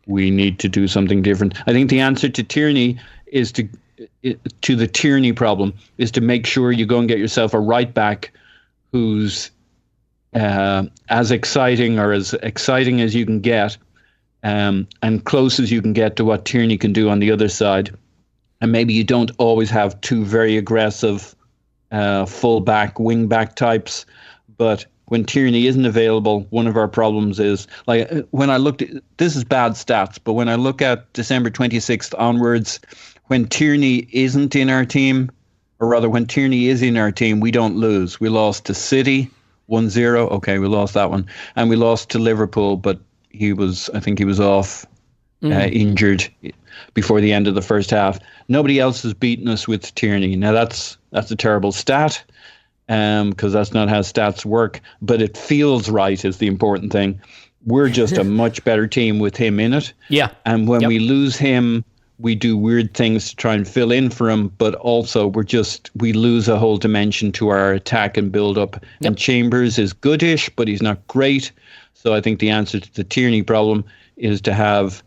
We need to do something different. I think the answer to Tierney is to the Tierney problem is to make sure you go and get yourself a right back who's as exciting as you can get, and close as you can get to what Tierney can do on the other side. And maybe you don't always have 2 very aggressive full-back, wing-back types. But when Tierney isn't available, one of our problems is, like, when I looked at, this is bad stats, but when I look at December 26th onwards, when Tierney isn't in our team, or rather when Tierney is in our team, we don't lose. We lost to City 1-0. Okay, we lost that one. And we lost to Liverpool, but I think he was off injured before the end of the first half. Nobody else has beaten us with Tierney. Now that's a terrible stat, because that's not how stats work, but it feels right is the important thing. we're just a much better team with him in it. Yeah. And when we lose him, we do weird things to try and fill in for him, but also we lose a whole dimension to our attack and build up. Yep. And Chambers is goodish, but he's not great. So I think the answer to the Tierney problem is to have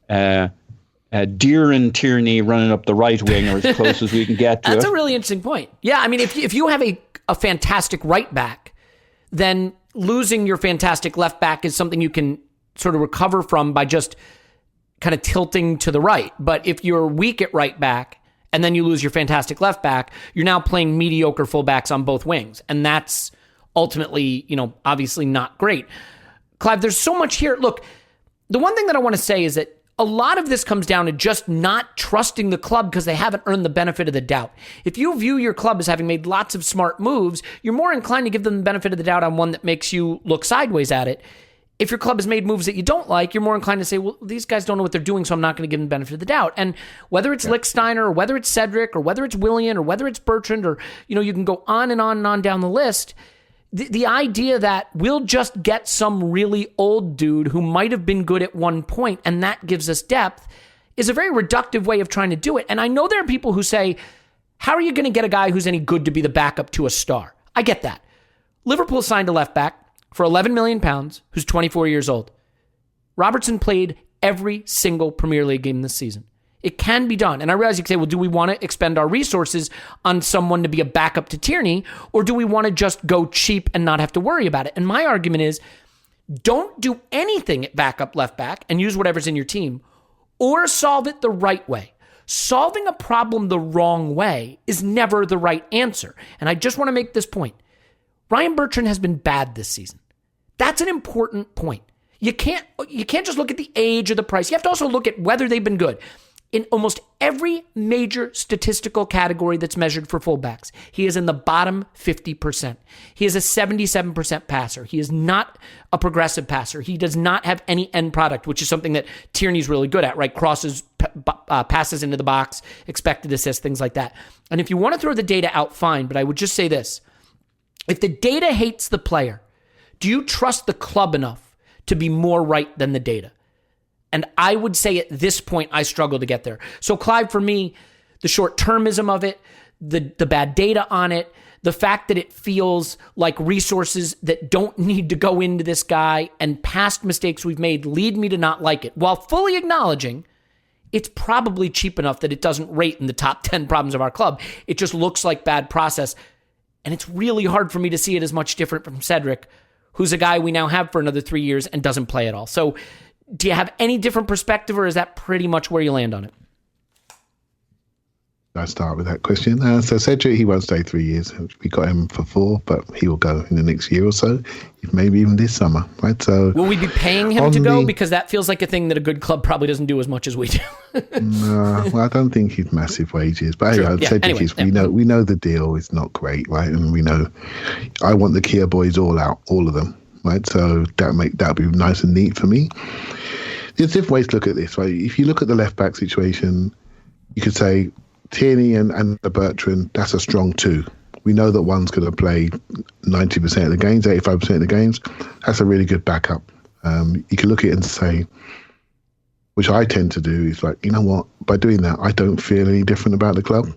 Deere and Tierney running up the right wing, or as close as we can get to That's it. a really interesting point. Yeah, I mean, if you have a fantastic right back, then losing your fantastic left back is something you can sort of recover from by just kind of tilting to the right. But if you're weak at right back and then you lose your fantastic left back, you're now playing mediocre fullbacks on both wings. And that's ultimately, obviously not great. Clive, there's so much here. Look, the one thing that I want to say is that a lot of this comes down to just not trusting the club because they haven't earned the benefit of the doubt. If you view your club as having made lots of smart moves, you're more inclined to give them the benefit of the doubt on one that makes you look sideways at it. If your club has made moves that you don't like, you're more inclined to say, well, these guys don't know what they're doing, so I'm not going to give them the benefit of the doubt. And whether it's Lichtsteiner or whether it's Cedric or whether it's Willian or whether it's Bertrand or, you can go on and on and on down the list, the idea that we'll just get some really old dude who might have been good at one point and that gives us depth is a very reductive way of trying to do it. And I know there are people who say, how are you going to get a guy who's any good to be the backup to a star? I get that. Liverpool signed a left back for £11 million, who's 24 years old. Robertson played every single Premier League game this season. It can be done. And I realize you can say, well, do we want to expend our resources on someone to be a backup to Tierney, or do we want to just go cheap and not have to worry about it? And my argument is, don't do anything at backup left back and use whatever's in your team, or solve it the right way. Solving a problem the wrong way is never the right answer. And I just want to make this point. Ryan Bertrand has been bad this season. That's an important point. You can't just look at the age or the price. You have to also look at whether they've been good. In almost every major statistical category that's measured for fullbacks, he is in the bottom 50%. He is a 77% passer. He is not a progressive passer. He does not have any end product, which is something that Tierney's really good at, right? Crosses, passes into the box, expected assists, things like that. And if you want to throw the data out, fine, but I would just say this. If the data hates the player, do you trust the club enough to be more right than the data? And I would say at this point, I struggle to get there. So Clive, for me, the short-termism of it, the bad data on it, the fact that it feels like resources that don't need to go into this guy and past mistakes we've made lead me to not like it, while fully acknowledging it's probably cheap enough that it doesn't rate in the top 10 problems of our club. It just looks like bad process. And it's really hard for me to see it as much different from Cedric, who's a guy we now have for another 3 years and doesn't play at all. So do you have any different perspective, or is that pretty much where you land on it? I start with that question. So Cedric, he won't stay 3 years. We got him for 4, but he will go in the next year or so, maybe even this summer, right? So will we be paying him to go? Because that feels like a thing that a good club probably doesn't do as much as we do. No, well, I don't think he's massive wages, but Sure. Cedric is. We know the deal is not great, right? And we know I want the Kia boys all out, all of them, right? So that'd be nice and neat for me. There's different ways to look at this, right? If you look at the left back situation, you could say Tierney and the Bertrand, that's a strong 2. We know that one's going to play 90% of the games, 85% of the games. That's a really good backup. You can look at it and say, which I tend to do, is like, you know what? By doing that, I don't feel any different about the club.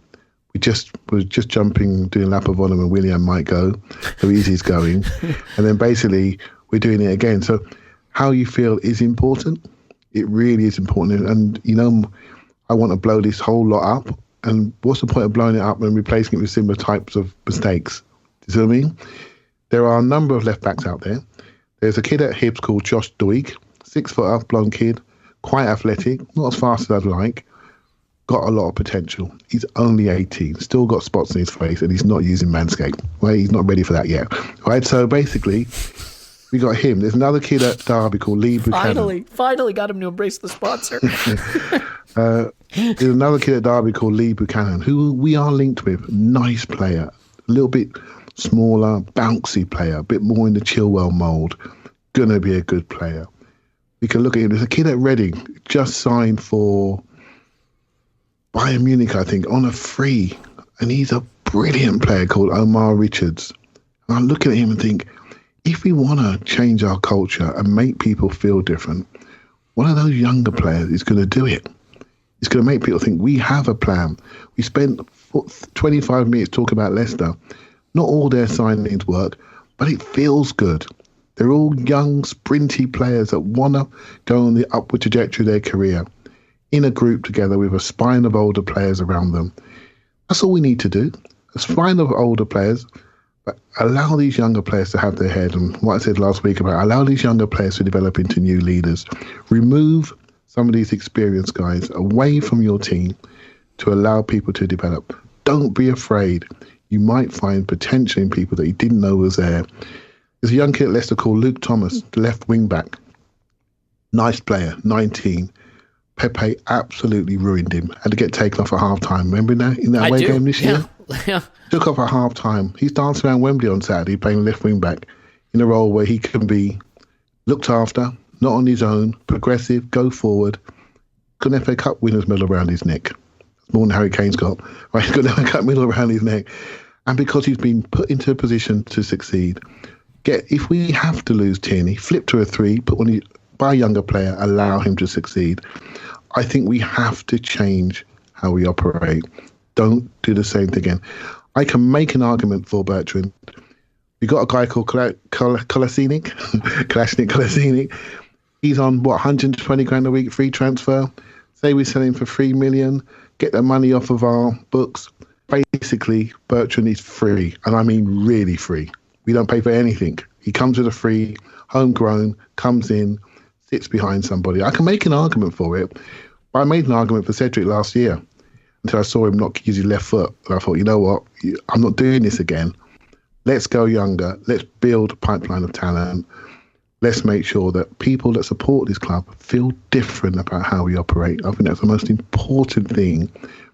We're just jumping, doing lap of honour when Willian might go, so Easy's going, and then basically we're doing it again. So how you feel is important. It really is important. And, I want to blow this whole lot up. And what's the point of blowing it up and replacing it with similar types of mistakes? Do you see what I mean? There are a number of left backs out there. There's a kid at Hibs called Josh Doig, 6 foot up, blonde kid, quite athletic, not as fast as I'd like, got a lot of potential. He's only 18, still got spots in his face, and he's not using Manscaped. Right? He's not ready for that yet. Right? So basically, we got him. There's another kid at Derby called Lee Buchanan. Finally got him to embrace the sponsor. There's another kid at Derby called Lee Buchanan, who we are linked with. Nice player, a little bit smaller, bouncy player, a bit more in the Chilwell mould. Gonna be a good player. We can look at him. There's a kid at Reading, just signed for Bayern Munich, I think, on a free, and he's a brilliant player called Omar Richards. And I'm looking at him and think, if we want to change our culture and make people feel different, one of those younger players is going to do it. It's going to make people think we have a plan. We spent 25 minutes talking about Leicester. Not all their signings work, but it feels good. They're all young, sprinty players that want to go on the upward trajectory of their career in a group together with a spine of older players around them. That's all we need to do. A spine of older players, but allow these younger players to have their head. And what I said last week about allow these younger players to develop into new leaders. Remove some of these experienced guys away from your team to allow people to develop. Don't be afraid. You might find potential in people that you didn't know was there. There's a young kid at Leicester called Luke Thomas, the left wing back. Nice player, 19. Pepe absolutely ruined him. Had to get taken off at half-time. Remember that in that away game this year? Yeah. Took off at half-time. He's dancing around Wembley on Saturday playing left wing back in a role where he can be looked after, not on his own, progressive, go forward. Got an FA Cup winner's medal around his neck. More than Harry Kane's got. Right, he's got an FA Cup medal around his neck. And because he's been put into a position to succeed, if we have to lose Tierney, flip to a 3, put one by a younger player, allow him to succeed. I think we have to change how we operate. Don't do the same thing again. I can make an argument for Bertrand. We got a guy called Kolasinac. He's on, 120 grand a week free transfer. Say we sell him for 3 million, get the money off of our books. Basically, Bertrand is free, and I mean really free. We don't pay for anything. He comes with a free, homegrown, comes in, sits behind somebody. I can make an argument for it, but I made an argument for Cedric last year until I saw him not use his left foot. And I thought, you know what? I'm not doing this again. Let's go younger. Let's build a pipeline of talent. Let's make sure that people that support this club feel different about how we operate. I think that's the most important thing,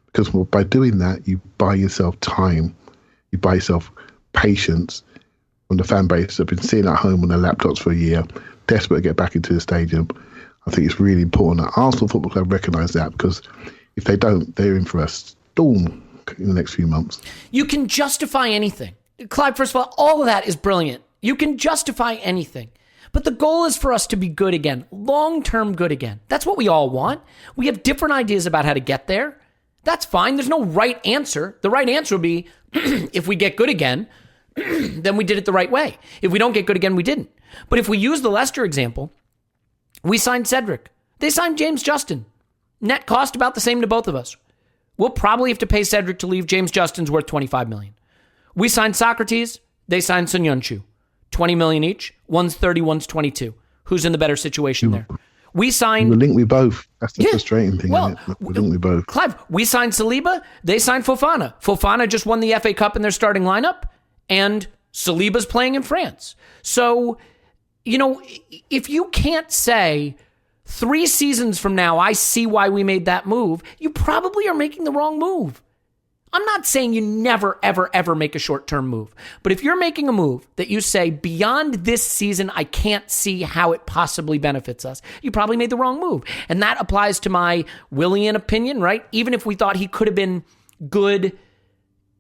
because by doing that, you buy yourself time. You buy yourself patience from the fan base that have been sitting at home on their laptops for a year, desperate to get back into the stadium. I think it's really important that Arsenal Football Club recognise that, because if they don't, they're in for a storm in the next few months. You can justify anything. Clive, first of all of that is brilliant. You can justify anything. But the goal is for us to be good again, long-term good again. That's what we all want. We have different ideas about how to get there. That's fine. There's no right answer. The right answer would be if we get good again, then we did it the right way. If we don't get good again, we didn't. But if we use the Leicester example, we signed Cedric. They signed James Justin. Net cost about the same to both of us. We'll probably have to pay Cedric to leave. James Justin's worth $25 million. We signed Socrates. They signed Sun Yunchu. $20 million each. One's 30, one's 22. Who's in the better situation there? We signed... We're linked with both. That's the frustrating thing, isn't it? We're linked with both. Clive, we signed Saliba. They signed Fofana. Fofana just won the FA Cup in their starting lineup, and Saliba's playing in France. So, if you can't say 3 seasons from now, I see why we made that move, you probably are making the wrong move. I'm not saying you never, ever, ever make a short-term move. But if you're making a move that you say, beyond this season, I can't see how it possibly benefits us, you probably made the wrong move. And that applies to my Willian opinion, right? Even if we thought he could have been good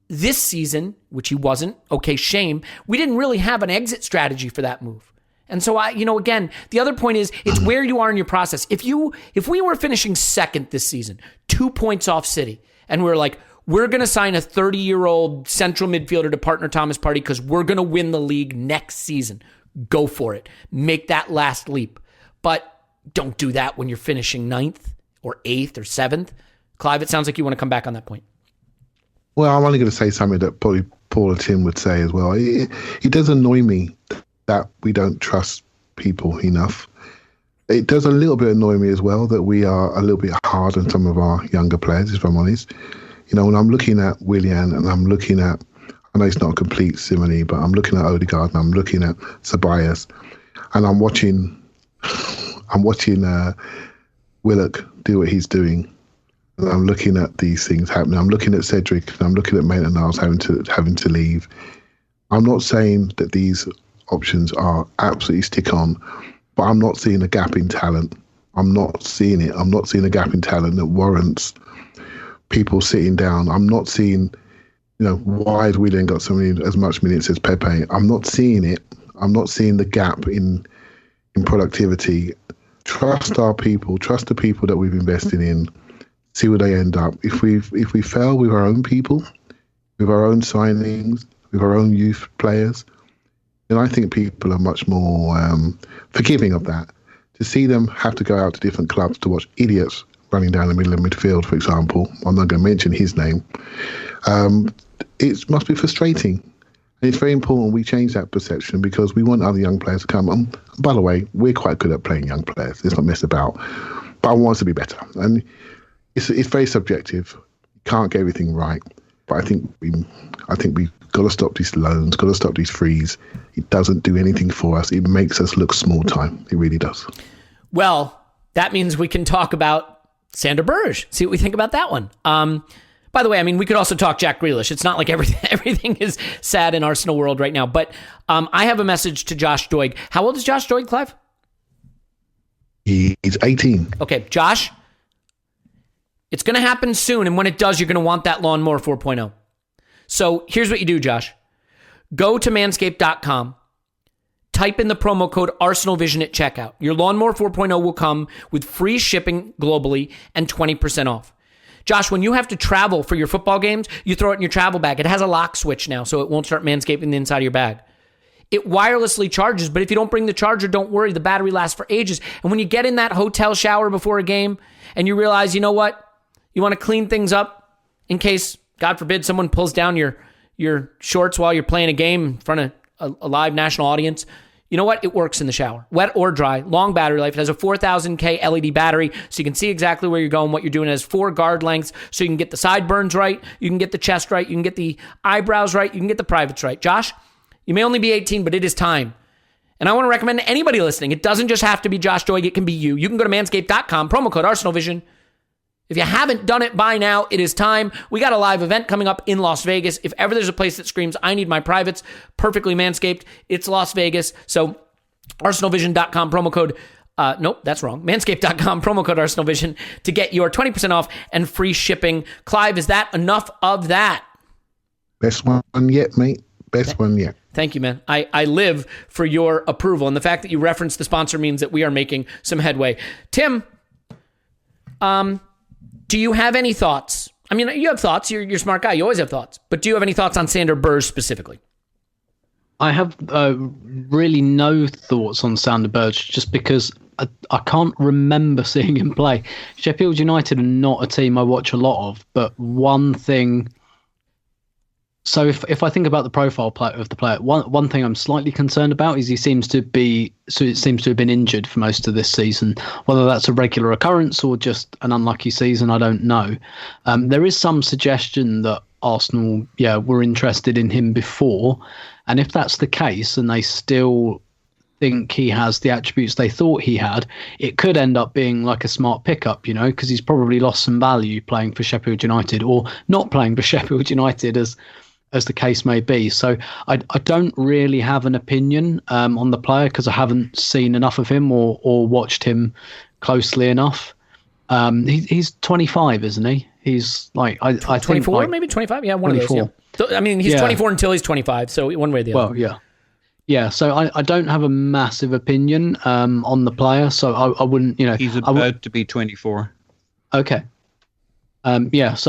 this season, which he wasn't, okay, shame, we didn't really have an exit strategy for that move. And so, again, the other point is, it's where you are in your process. If we were finishing second this season, 2 points off City, and we're like, we're going to sign a 30-year-old central midfielder to partner Thomas Partey because we're going to win the league next season. Go for it. Make that last leap. But don't do that when you're finishing 9th or 8th or 7th. Clive, it sounds like you want to come back on that point. Well, I'm only going to say something that probably Paul or Tim would say as well. It does annoy me that we don't trust people enough. It does a little bit annoy me as well that we are a little bit hard on some of our younger players, if I'm honest. When I'm looking at Willian and I'm looking at, I know it's not a complete simile, but I'm looking at Odegaard and I'm looking at Ceballos, and I'm watching Willock do what he's doing. And I'm looking at these things happening. I'm looking at Cedric and I'm looking at Maitland-Niles having to leave. I'm not saying that these options are absolutely stick on, but I'm not seeing a gap in talent. I'm not seeing it. I'm not seeing a gap in talent that warrants people sitting down. I'm not seeing, why has Willian got as much minutes as Pepe? I'm not seeing it. I'm not seeing the gap in productivity. Trust our people. Trust the people that we've invested in. See where they end up. If we fail with our own people, with our own signings, with our own youth players, then I think people are much more forgiving of that. To see them have to go out to different clubs to watch idiots running down the middle of midfield, for example, I'm not going to mention his name, it must be frustrating. And it's very important we change that perception, because we want other young players to come. By the way, we're quite good at playing young players. Let's not mess about. But I want us to be better. And it's very subjective. You can't get everything right. But I think we've got to stop these loans, got to stop these frees. It doesn't do anything for us. It makes us look small time. It really does. Well, that means we can talk about Sander Berge. See what we think about that one. By the way, I mean, we could also talk Jack Grealish. It's not like everything is sad in Arsenal world right now. But I have a message to Josh Doig. How old is Josh Doig, Clive? He's 18. Okay, Josh, it's going to happen soon. And when it does, you're going to want that Lawnmower 4.0. So here's what you do, Josh. Go to manscaped.com. Type in the promo code ArsenalVision at checkout. Your Lawnmower 4.0 will come with free shipping globally and 20% off. Josh, when you have to travel for your football games, you throw it in your travel bag. It has a lock switch now, so it won't start manscaping the inside of your bag. It wirelessly charges, but if you don't bring the charger, don't worry. The battery lasts for ages. And when you get in that hotel shower before a game and you realize, you know what? You want to clean things up in case, God forbid, someone pulls down your shorts while you're playing a game in front of a live national audience. You know what? It works in the shower. Wet or dry. Long battery life. It has a 4000K LED battery, so you can see exactly where you're going, what you're doing. It has 4 guard lengths, so you can get the sideburns right, you can get the chest right, you can get the eyebrows right, you can get the privates right. Josh, you may only be 18, but it is time. And I want to recommend to anybody listening, it doesn't just have to be Josh Doig, it can be you. You can go to manscaped.com, promo code ArsenalVision. If you haven't done it by now, it is time. We got a live event coming up in Las Vegas. If ever there's a place that screams, I need my privates, perfectly manscaped, it's Las Vegas. So arsenalvision.com, promo code, nope, that's wrong. Manscaped.com, promo code ArsenalVision to get your 20% off and free shipping. Clive, is that enough of that? Best one yet, mate. Best one yet. Thank you, man. I live for your approval. And the fact that you referenced the sponsor means that we are making some headway. Tim, do you have any thoughts? I mean, you have thoughts. You're a smart guy. You always have thoughts. But do you have any thoughts on Sander Berge specifically? I have really no thoughts on Sander Berge, just because I can't remember seeing him play. Sheffield United are not a team I watch a lot of, but one thing... So if I think about the profile of the player, one thing I'm slightly concerned about is he seems to have been injured for most of this season. Whether that's a regular occurrence or just an unlucky season, I don't know. There is some suggestion that Arsenal, were interested in him before, and if that's the case, and they still think he has the attributes they thought he had, it could end up being like a smart pickup, because he's probably lost some value playing for Sheffield United or not playing for Sheffield United as the case may be. So I don't really have an opinion on the player because I haven't seen enough of him or watched him closely enough. He's 25, isn't he? He's like I 24, think 24, maybe 25. Yeah, one 24. Of those. Yeah. So, I mean, he's 24 until he's 25. So one way or the other. Well, yeah. So I don't have a massive opinion on the player. So I wouldn't. He's about to be 24. Okay. This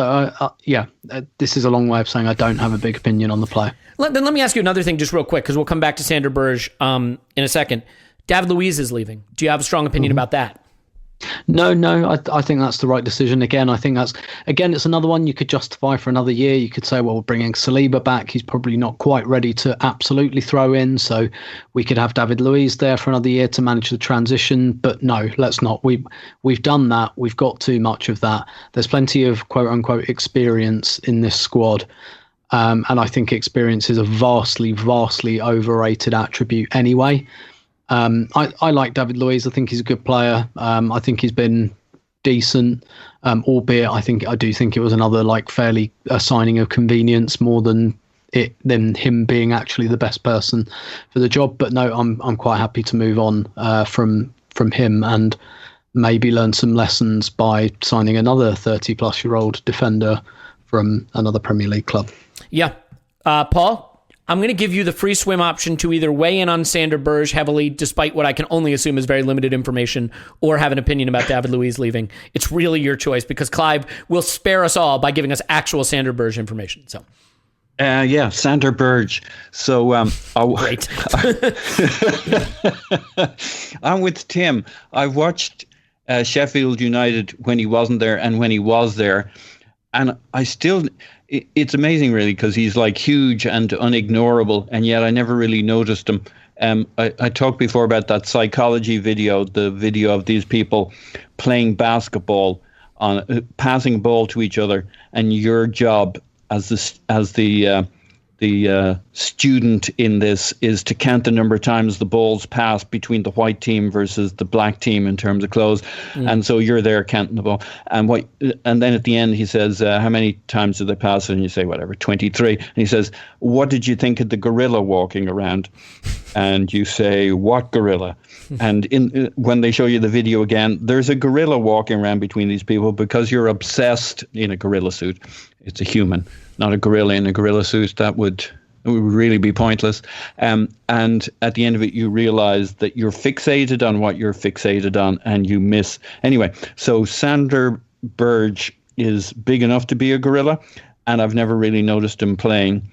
is a long way of saying I don't have a big opinion on the player. Then let me ask you another thing just real quick, because we'll come back to Sander Berge in a second. David Luiz is leaving. Do you have a strong opinion about that? No, I think that's the right decision. Again, I think it's another one you could justify for another year. You could say, well, we're bringing Saliba back. He's probably not quite ready to absolutely throw in. So we could have David Luiz there for another year to manage the transition. But no, let's not. We've done that. We've got too much of that. There's plenty of quote unquote experience in this squad. And I think experience is a vastly, vastly overrated attribute anyway. I like David Luiz. I think he's a good player. I think he's been decent, albeit I do think it was another fairly a signing of convenience more than him being actually the best person for the job. But no, I'm quite happy to move on from him and maybe learn some lessons by signing another 30-plus-year-old defender from another Premier League club. Yeah, Paul. I'm going to give you the free swim option to either weigh in on Sander Berge heavily, despite what I can only assume is very limited information, or have an opinion about David Luiz leaving. It's really your choice, because Clive will spare us all by giving us actual Sander Berge information. So, Sander Berge. So, great. I'm with Tim. I've watched Sheffield United when he wasn't there and when he was there, and it's amazing, really, because he's like huge and unignorable, and yet I never really noticed him. I talked before about that psychology video, the video of these people playing basketball, on passing ball to each other, and your job as the student in this is to count the number of times the balls pass between the white team versus the black team in terms of clothes. And so you're there counting the ball. And then at the end he says, how many times did they pass? And you say, whatever, 23. And he says, what did you think of the gorilla walking around? And you say, what gorilla? And when they show you the video again, there's a gorilla walking around between these people, because you're obsessed in a gorilla suit. It's a human, not a gorilla in a gorilla suit. That would really be pointless. And at the end of it, you realize that you're fixated on what you're fixated on, and you miss. Anyway, so Sander Berge is big enough to be a gorilla, and I've never really noticed him playing.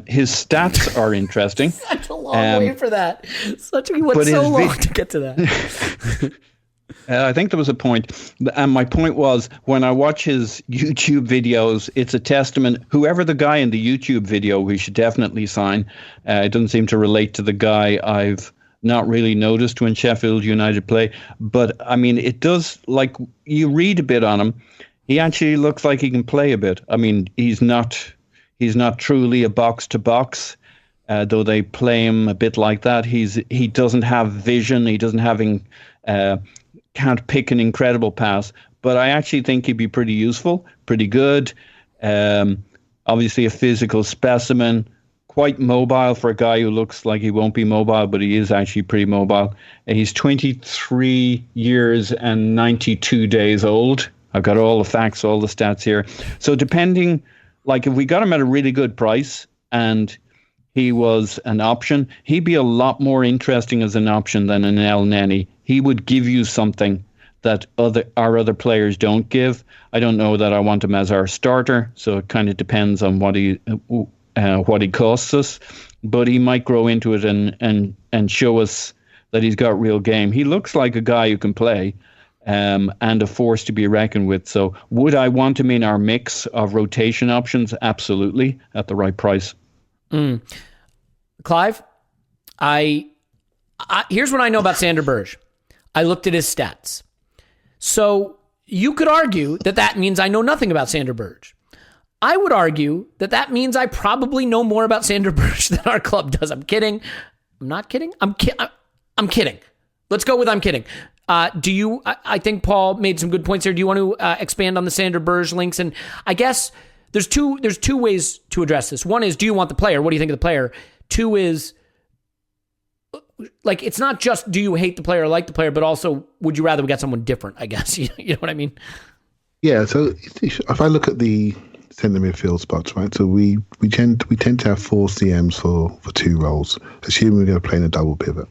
His stats are interesting. Such a long way for that. We went so long to get to that. I think there was a point. And my point was, when I watch his YouTube videos, it's a testament. Whoever the guy in the YouTube video, we should definitely sign. It doesn't seem to relate to the guy I've not really noticed when Sheffield United play. But, I mean, it does, like, you read a bit on him. He actually looks like he can play a bit. I mean, he's not truly a box-to-box, though they play him a bit like that. He doesn't have vision. He doesn't have can't pick an incredible pass. But I actually think he'd be pretty useful, pretty good. Obviously a physical specimen, quite mobile for a guy who looks like he won't be mobile, but he is actually pretty mobile. He's 23 years and 92 days old. I've got all the facts, all the stats here. So depending... Like, if we got him at a really good price and he was an option, he'd be a lot more interesting as an option than an El Neni. He would give you something that our other players don't give. I don't know that I want him as our starter, so it kind of depends on what he costs us. But he might grow into it and show us that he's got real game. He looks like a guy who can play. And a force to be reckoned with. So would I want him in our mix of rotation options? Absolutely, at the right price. Clive, here's what I know about Sander Berge. I looked at his stats. So you could argue that means I know nothing about Sander Berge. I would argue that means I probably know more about Sander Berge than our club does. I'm kidding. I'm not kidding. I'm kidding. Let's go with I'm kidding. I think Paul made some good points here. Do you want to expand on the Sander Berge links? And I guess there's two ways to address this. One is, do you want the player? What do you think of the player? Two is, like, it's not just do you hate the player or like the player, but also would you rather we got someone different, I guess. You know what I mean? Yeah, so if I look at the centre midfield spots, right? So we tend to have 4 CMs for 2 roles, assuming we're going to play in a double pivot.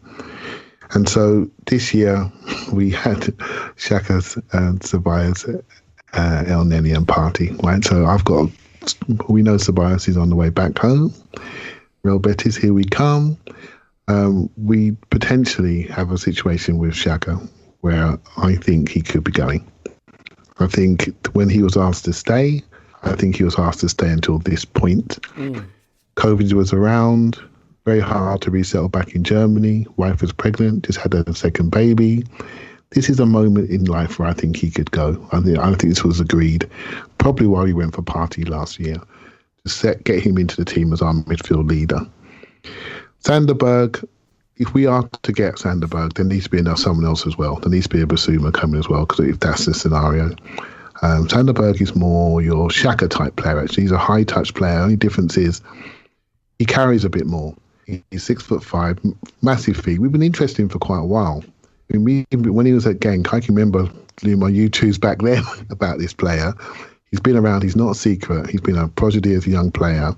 And so this year we had Xhaka and Ceballos, El Neni and Partey, right? So we know Ceballos is on the way back home. Real Betis, here we come. We potentially have a situation with Xhaka where I think he could be going. I think when he was asked to stay, I think he was asked to stay until this point. COVID was around. Very hard to resettle back in Germany. Wife was pregnant, just had a second baby. This is a moment in life where I think he could go. I think this was agreed, probably why we went for Partey last year, to get him into the team as our midfield leader. Sander Berge, if we are to get Sander Berge, there needs to be someone else as well. There needs to be a Basuma coming as well, because if that's the scenario. Sander Berge is more your Xhaka type player, actually. He's a high touch player. Only difference is he carries a bit more. He's 6'5", massive feet. We've been interested in him for quite a while. I mean, when he was at Genk, I can remember doing my YouTubes back then about this player. He's been around. He's not a secret. He's been a prodigy as a young player.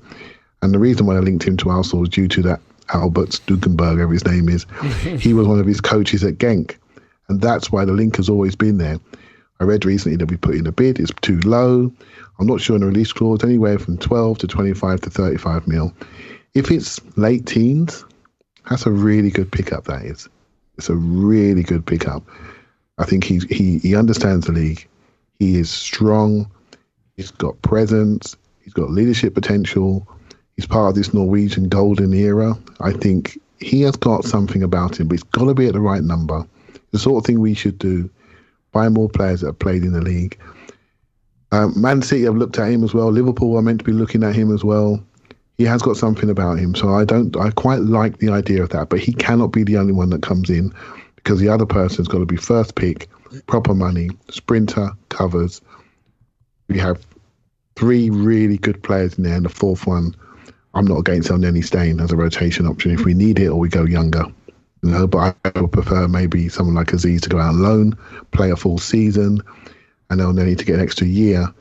And the reason why I linked him to Arsenal was due to that Albert Stukenberg, whatever his name is. He was one of his coaches at Genk. And that's why the link has always been there. I read recently that we put in a bid. It's too low. I'm not sure on the release clause, anywhere from 12 to 25 to 35 mil. If it's late teens, that's a really good pickup, that is. It's a really good pickup. I think he understands the league. He is strong. He's got presence. He's got leadership potential. He's part of this Norwegian golden era. I think he has got something about him, but it's got to be at the right number. The sort of thing we should do, buy more players that have played in the league. Man City have looked at him as well. Liverpool are meant to be looking at him as well. He has got something about him. So I quite like the idea of that, but he cannot be the only one that comes in, because the other person's got to be first pick, proper money, sprinter, covers. We have 3 really good players in there, and the 4th one, I'm not against El Neni staying as a rotation option if we need it, or we go younger. But I would prefer maybe someone like Aziz to go out on loan, play a full season, and El Neni to get an extra year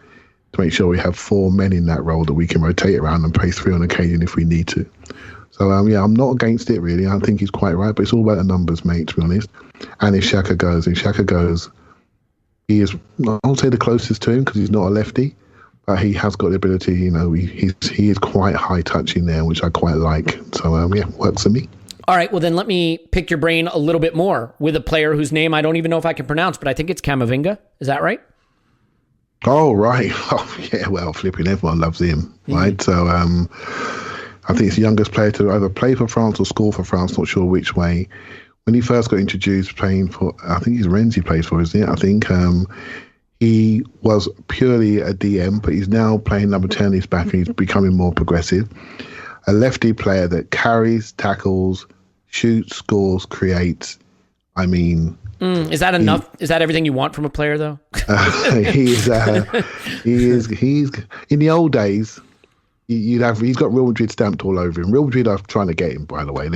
to make sure we have 4 men in that role that we can rotate around and play 3 on occasion if we need to. So, I'm not against it, really. I think he's quite right, but it's all about the numbers, mate, to be honest. And if Xhaka goes, he is, I'll say the closest to him because he's not a lefty, but he has got the ability, he is quite high touch in there, which I quite like. So, works for me. All right, well, then let me pick your brain a little bit more with a player whose name I don't even know if I can pronounce, but I think it's Camavinga. Is that right? Oh, right. Oh, yeah, well, flipping everyone loves him, right? So I think it's the youngest player to either play for France or score for France, not sure which way. When he first got introduced playing for, I think it's Rennes he plays for, isn't it? I think he was purely a DM, but he's now playing number 10, he's back, and he's becoming more progressive. A lefty player that carries, tackles, shoots, scores, creates. I mean... is that enough? Is that everything you want from a player, though? He's in the old days, he's got Real Madrid stamped all over him. Real Madrid are trying to get him, by the way.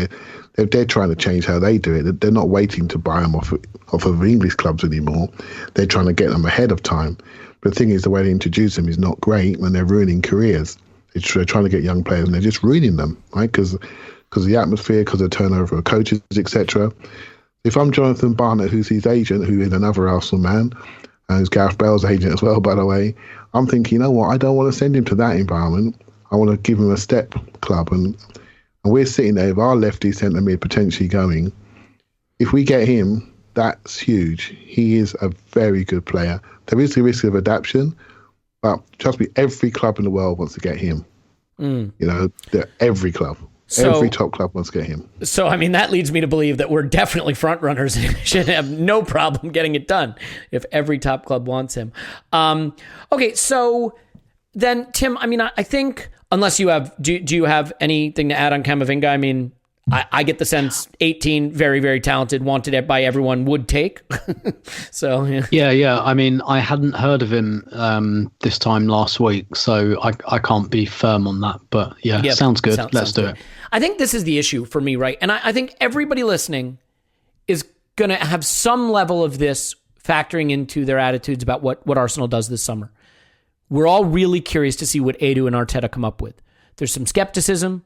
They're trying to change how they do it. They're not waiting to buy him off of English clubs anymore. They're trying to get them ahead of time. But the thing is, the way they introduce them is not great when they're ruining careers. They're trying to get young players and they're just ruining them, right? Because of the atmosphere, because of the turnover of coaches, etc. If I'm Jonathan Barnett, who's his agent, who is another Arsenal man, who's Gareth Bale's agent as well, by the way, I'm thinking, you know what, I don't want to send him to that environment. I want to give him a step club. And we're sitting there with our lefty centre mid potentially going. If we get him, that's huge. He is a very good player. There is the risk of adaptation, but trust me, every club in the world wants to get him. Every club. Every top club wants to get him. So, I mean, that leads me to believe that we're definitely front runners and should have no problem getting it done if every top club wants him. Okay, so then, Tim, I mean, I think, unless you have, do you have anything to add on Camavinga? I mean, I get the sense 18, very, very talented, wanted by everyone, would take. So yeah. I mean, I hadn't heard of him this time last week, so I can't be firm on that. But yeah, sounds good. Let's do it. I think this is the issue for me, right? And I think everybody listening is going to have some level of this factoring into their attitudes about what Arsenal does this summer. We're all really curious to see what Edu and Arteta come up with. There's some skepticism.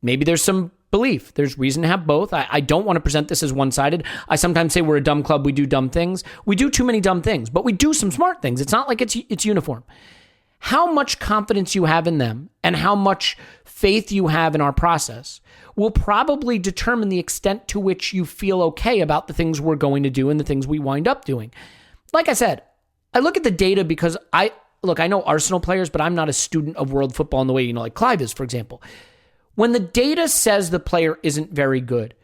Maybe there's some belief. There's reason to have both. I don't want to present this as one-sided. I sometimes say we're a dumb club. We do dumb things. We do too many dumb things, but we do some smart things. It's not like it's uniform. How much confidence you have in them and how much faith you have in our process will probably determine the extent to which you feel okay about the things we're going to do and the things we wind up doing. Like I said, I look at the data because I know Arsenal players, but I'm not a student of world football in the way, like Clive is, for example. When the data says the player isn't very good,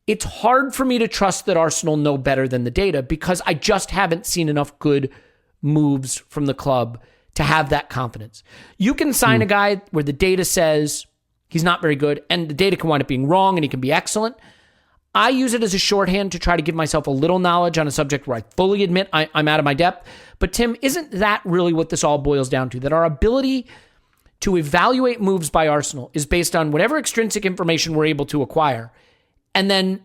it's hard for me to trust that Arsenal know better than the data because I just haven't seen enough good moves from the club to have that confidence. You can sign a guy where the data says he's not very good and the data can wind up being wrong and he can be excellent. I use it as a shorthand to try to give myself a little knowledge on a subject where I fully admit I'm out of my depth. But Tim, isn't that really what this all boils down to? That our ability to evaluate moves by Arsenal is based on whatever extrinsic information we're able to acquire, and then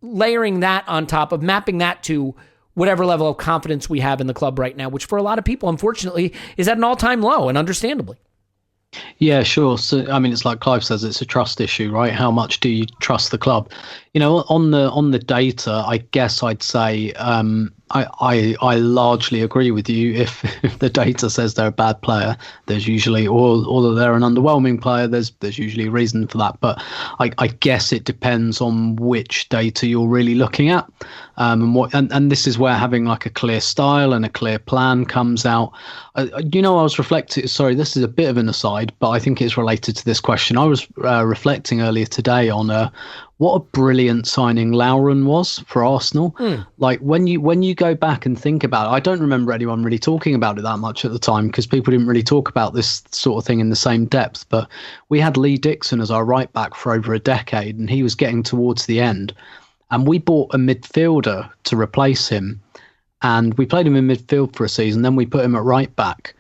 layering that on top of mapping that to whatever level of confidence we have in the club right now, which for a lot of people, unfortunately, is at an all-time low, and understandably. Yeah, sure. So, I mean, it's like Clive says, it's a trust issue, right? How much do you trust the club? On the data, I guess I'd say I largely agree with you. If the data says they're a bad player, there's usually, or that they're an underwhelming player, there's usually a reason for that. But I guess it depends on which data you're really looking at, and this is where having like a clear style and a clear plan comes out. I was reflecting. Sorry, this is a bit of an aside, but I think it's related to this question. I was reflecting earlier today on what a brilliant signing Lauren was for Arsenal. Like when you go back and think about it, I don't remember anyone really talking about it that much at the time because people didn't really talk about this sort of thing in the same depth. But we had Lee Dixon as our right back for over a decade, and he was getting towards the end. And we bought a midfielder to replace him. And we played him in midfield for a season. Then we put him at right back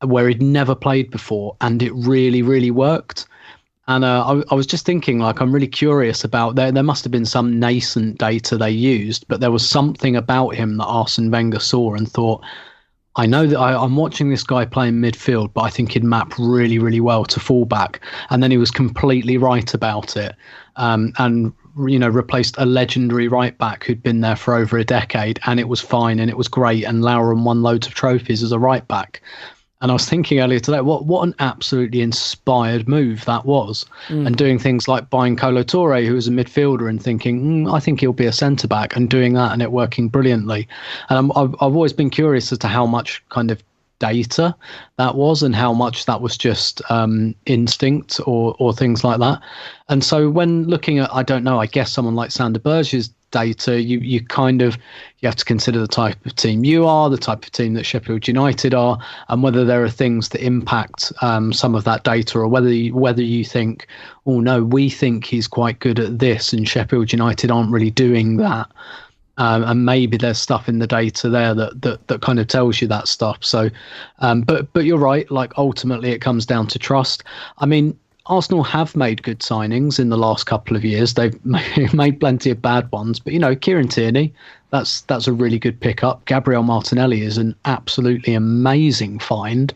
where he'd never played before. And it really, really worked. And I was just thinking, like, I'm really curious about, there must have been some nascent data they used, but there was something about him that Arsene Wenger saw and thought, I know that I'm watching this guy playing midfield, but I think he'd map really, really well to fullback. And then he was completely right about it. And replaced a legendary right back who'd been there for over a decade, and it was fine and it was great. And Lauren won loads of trophies as a right back. And I was thinking earlier today, what an absolutely inspired move that was. And doing things like buying Kolo Touré, who was a midfielder, and thinking, I think he'll be a centre back, and doing that and it working brilliantly. And I've always been curious as to how much kind of data that was and how much that was just instinct or things like that. And so when looking at, I don't know, I guess someone like Sander Berge's data, you have to consider the type of team you are, the type of team that Sheffield United are, and whether there are things that impact some of that data, or whether you think, oh no, we think he's quite good at this and Sheffield United aren't really doing that. And maybe there's stuff in the data there that kind of tells you that stuff. So, but you're right. Like ultimately, it comes down to trust. I mean, Arsenal have made good signings in the last couple of years. They've made plenty of bad ones, but Kieran Tierney, that's a really good pickup. Gabriel Martinelli is an absolutely amazing find.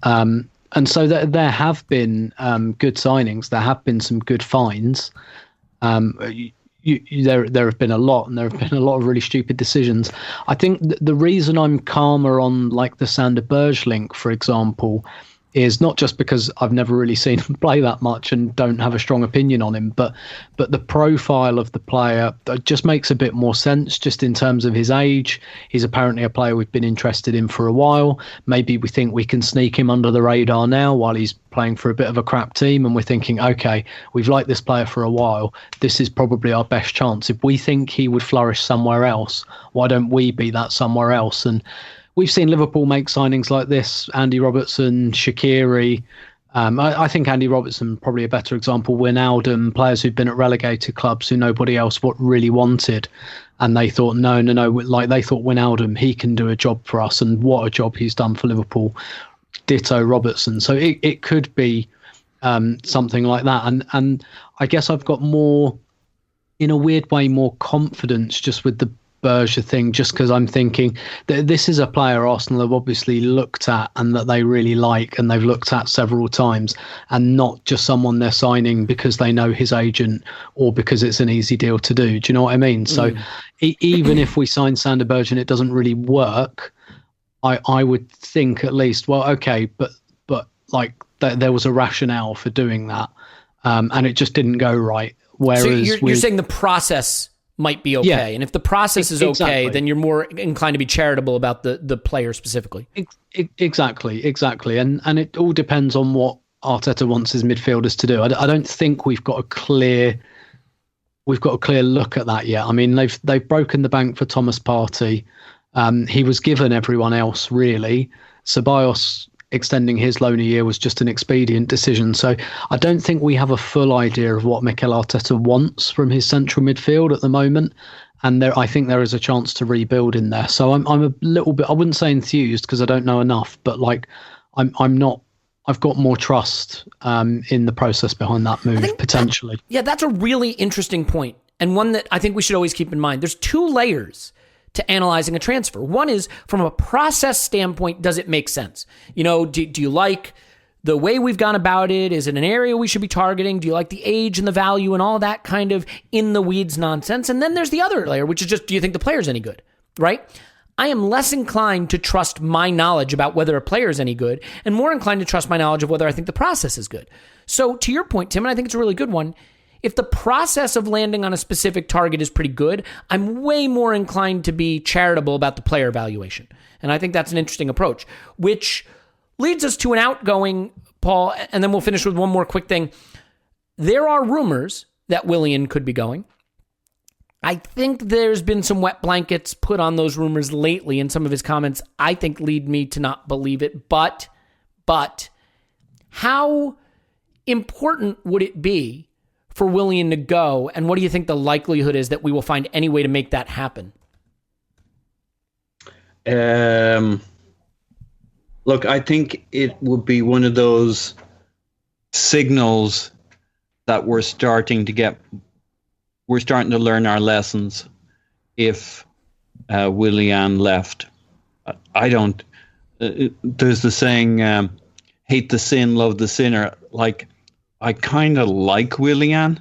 And so there have been good signings. There have been some good finds. There have been a lot, and there have been a lot of really stupid decisions. I think the reason I'm calmer on like the Sander Berge link, for example, is not just because I've never really seen him play that much and don't have a strong opinion on him, but the profile of the player just makes a bit more sense just in terms of his age. He's apparently a player we've been interested in for a while. Maybe we think we can sneak him under the radar now while he's playing for a bit of a crap team, and we're thinking, okay, we've liked this player for a while. This is probably our best chance. If we think he would flourish somewhere else, why don't we be that somewhere else? And we've seen Liverpool make signings like this, Andy Robertson, Shaqiri. I think Andy Robertson probably a better example. Wijnaldum, players who've been at relegated clubs who nobody else really wanted. And they thought, no. Like they thought Wijnaldum, he can do a job for us. And what a job he's done for Liverpool. Ditto Robertson. So it could be something like that. And I guess I've got more, in a weird way, more confidence just with the Berge thing, just because I'm thinking that this is a player Arsenal have obviously looked at and that they really like, and they've looked at several times, and not just someone they're signing because they know his agent or because it's an easy deal to do. Do you know what I mean? So even if we sign Sander Berge and it doesn't really work, I would think at least, well, okay, but like there was a rationale for doing that, and it just didn't go right. Whereas so you're saying the process might be okay. Yeah, and if the process is okay, then you're more inclined to be charitable about the player specifically. Exactly. And it all depends on what Arteta wants his midfielders to do. I don't think we've got a clear look at that yet. I mean, they've broken the bank for Thomas Partey. He was given everyone else, really. Ceballos extending his loan a year was just an expedient decision. So I don't think we have a full idea of what Mikel Arteta wants from his central midfield at the moment. And I think there is a chance to rebuild in there. So I'm a little bit, I wouldn't say enthused because I don't know enough, but like I'm not, I've got more trust in the process behind that move, potentially. That's a really interesting point, and one that I think we should always keep in mind. There's two layers to analyzing a transfer. One is from a process standpoint, does it make sense? Do you like the way we've gone about it? Is it an area we should be targeting? Do you like the age and the value and all that kind of in the weeds nonsense? And then there's the other layer, which is just, do you think the player's any good, right? I am less inclined to trust my knowledge about whether a player is any good and more inclined to trust my knowledge of whether I think the process is good. So to your point, Tim, and I think it's a really good one, if the process of landing on a specific target is pretty good, I'm way more inclined to be charitable about the player evaluation. And I think that's an interesting approach, which leads us to an outgoing, Paul, and then we'll finish with one more quick thing. There are rumors that Willian could be going. I think there's been some wet blankets put on those rumors lately, and some of his comments, I think, lead me to not believe it. But how important would it be for Willian to go, and what do you think the likelihood is that we will find any way to make that happen? Look, I think it would be one of those signals that we're starting to learn our lessons if Willian left. I don't. There's the saying, hate the sin, love the sinner. Like, I kind of like Willian.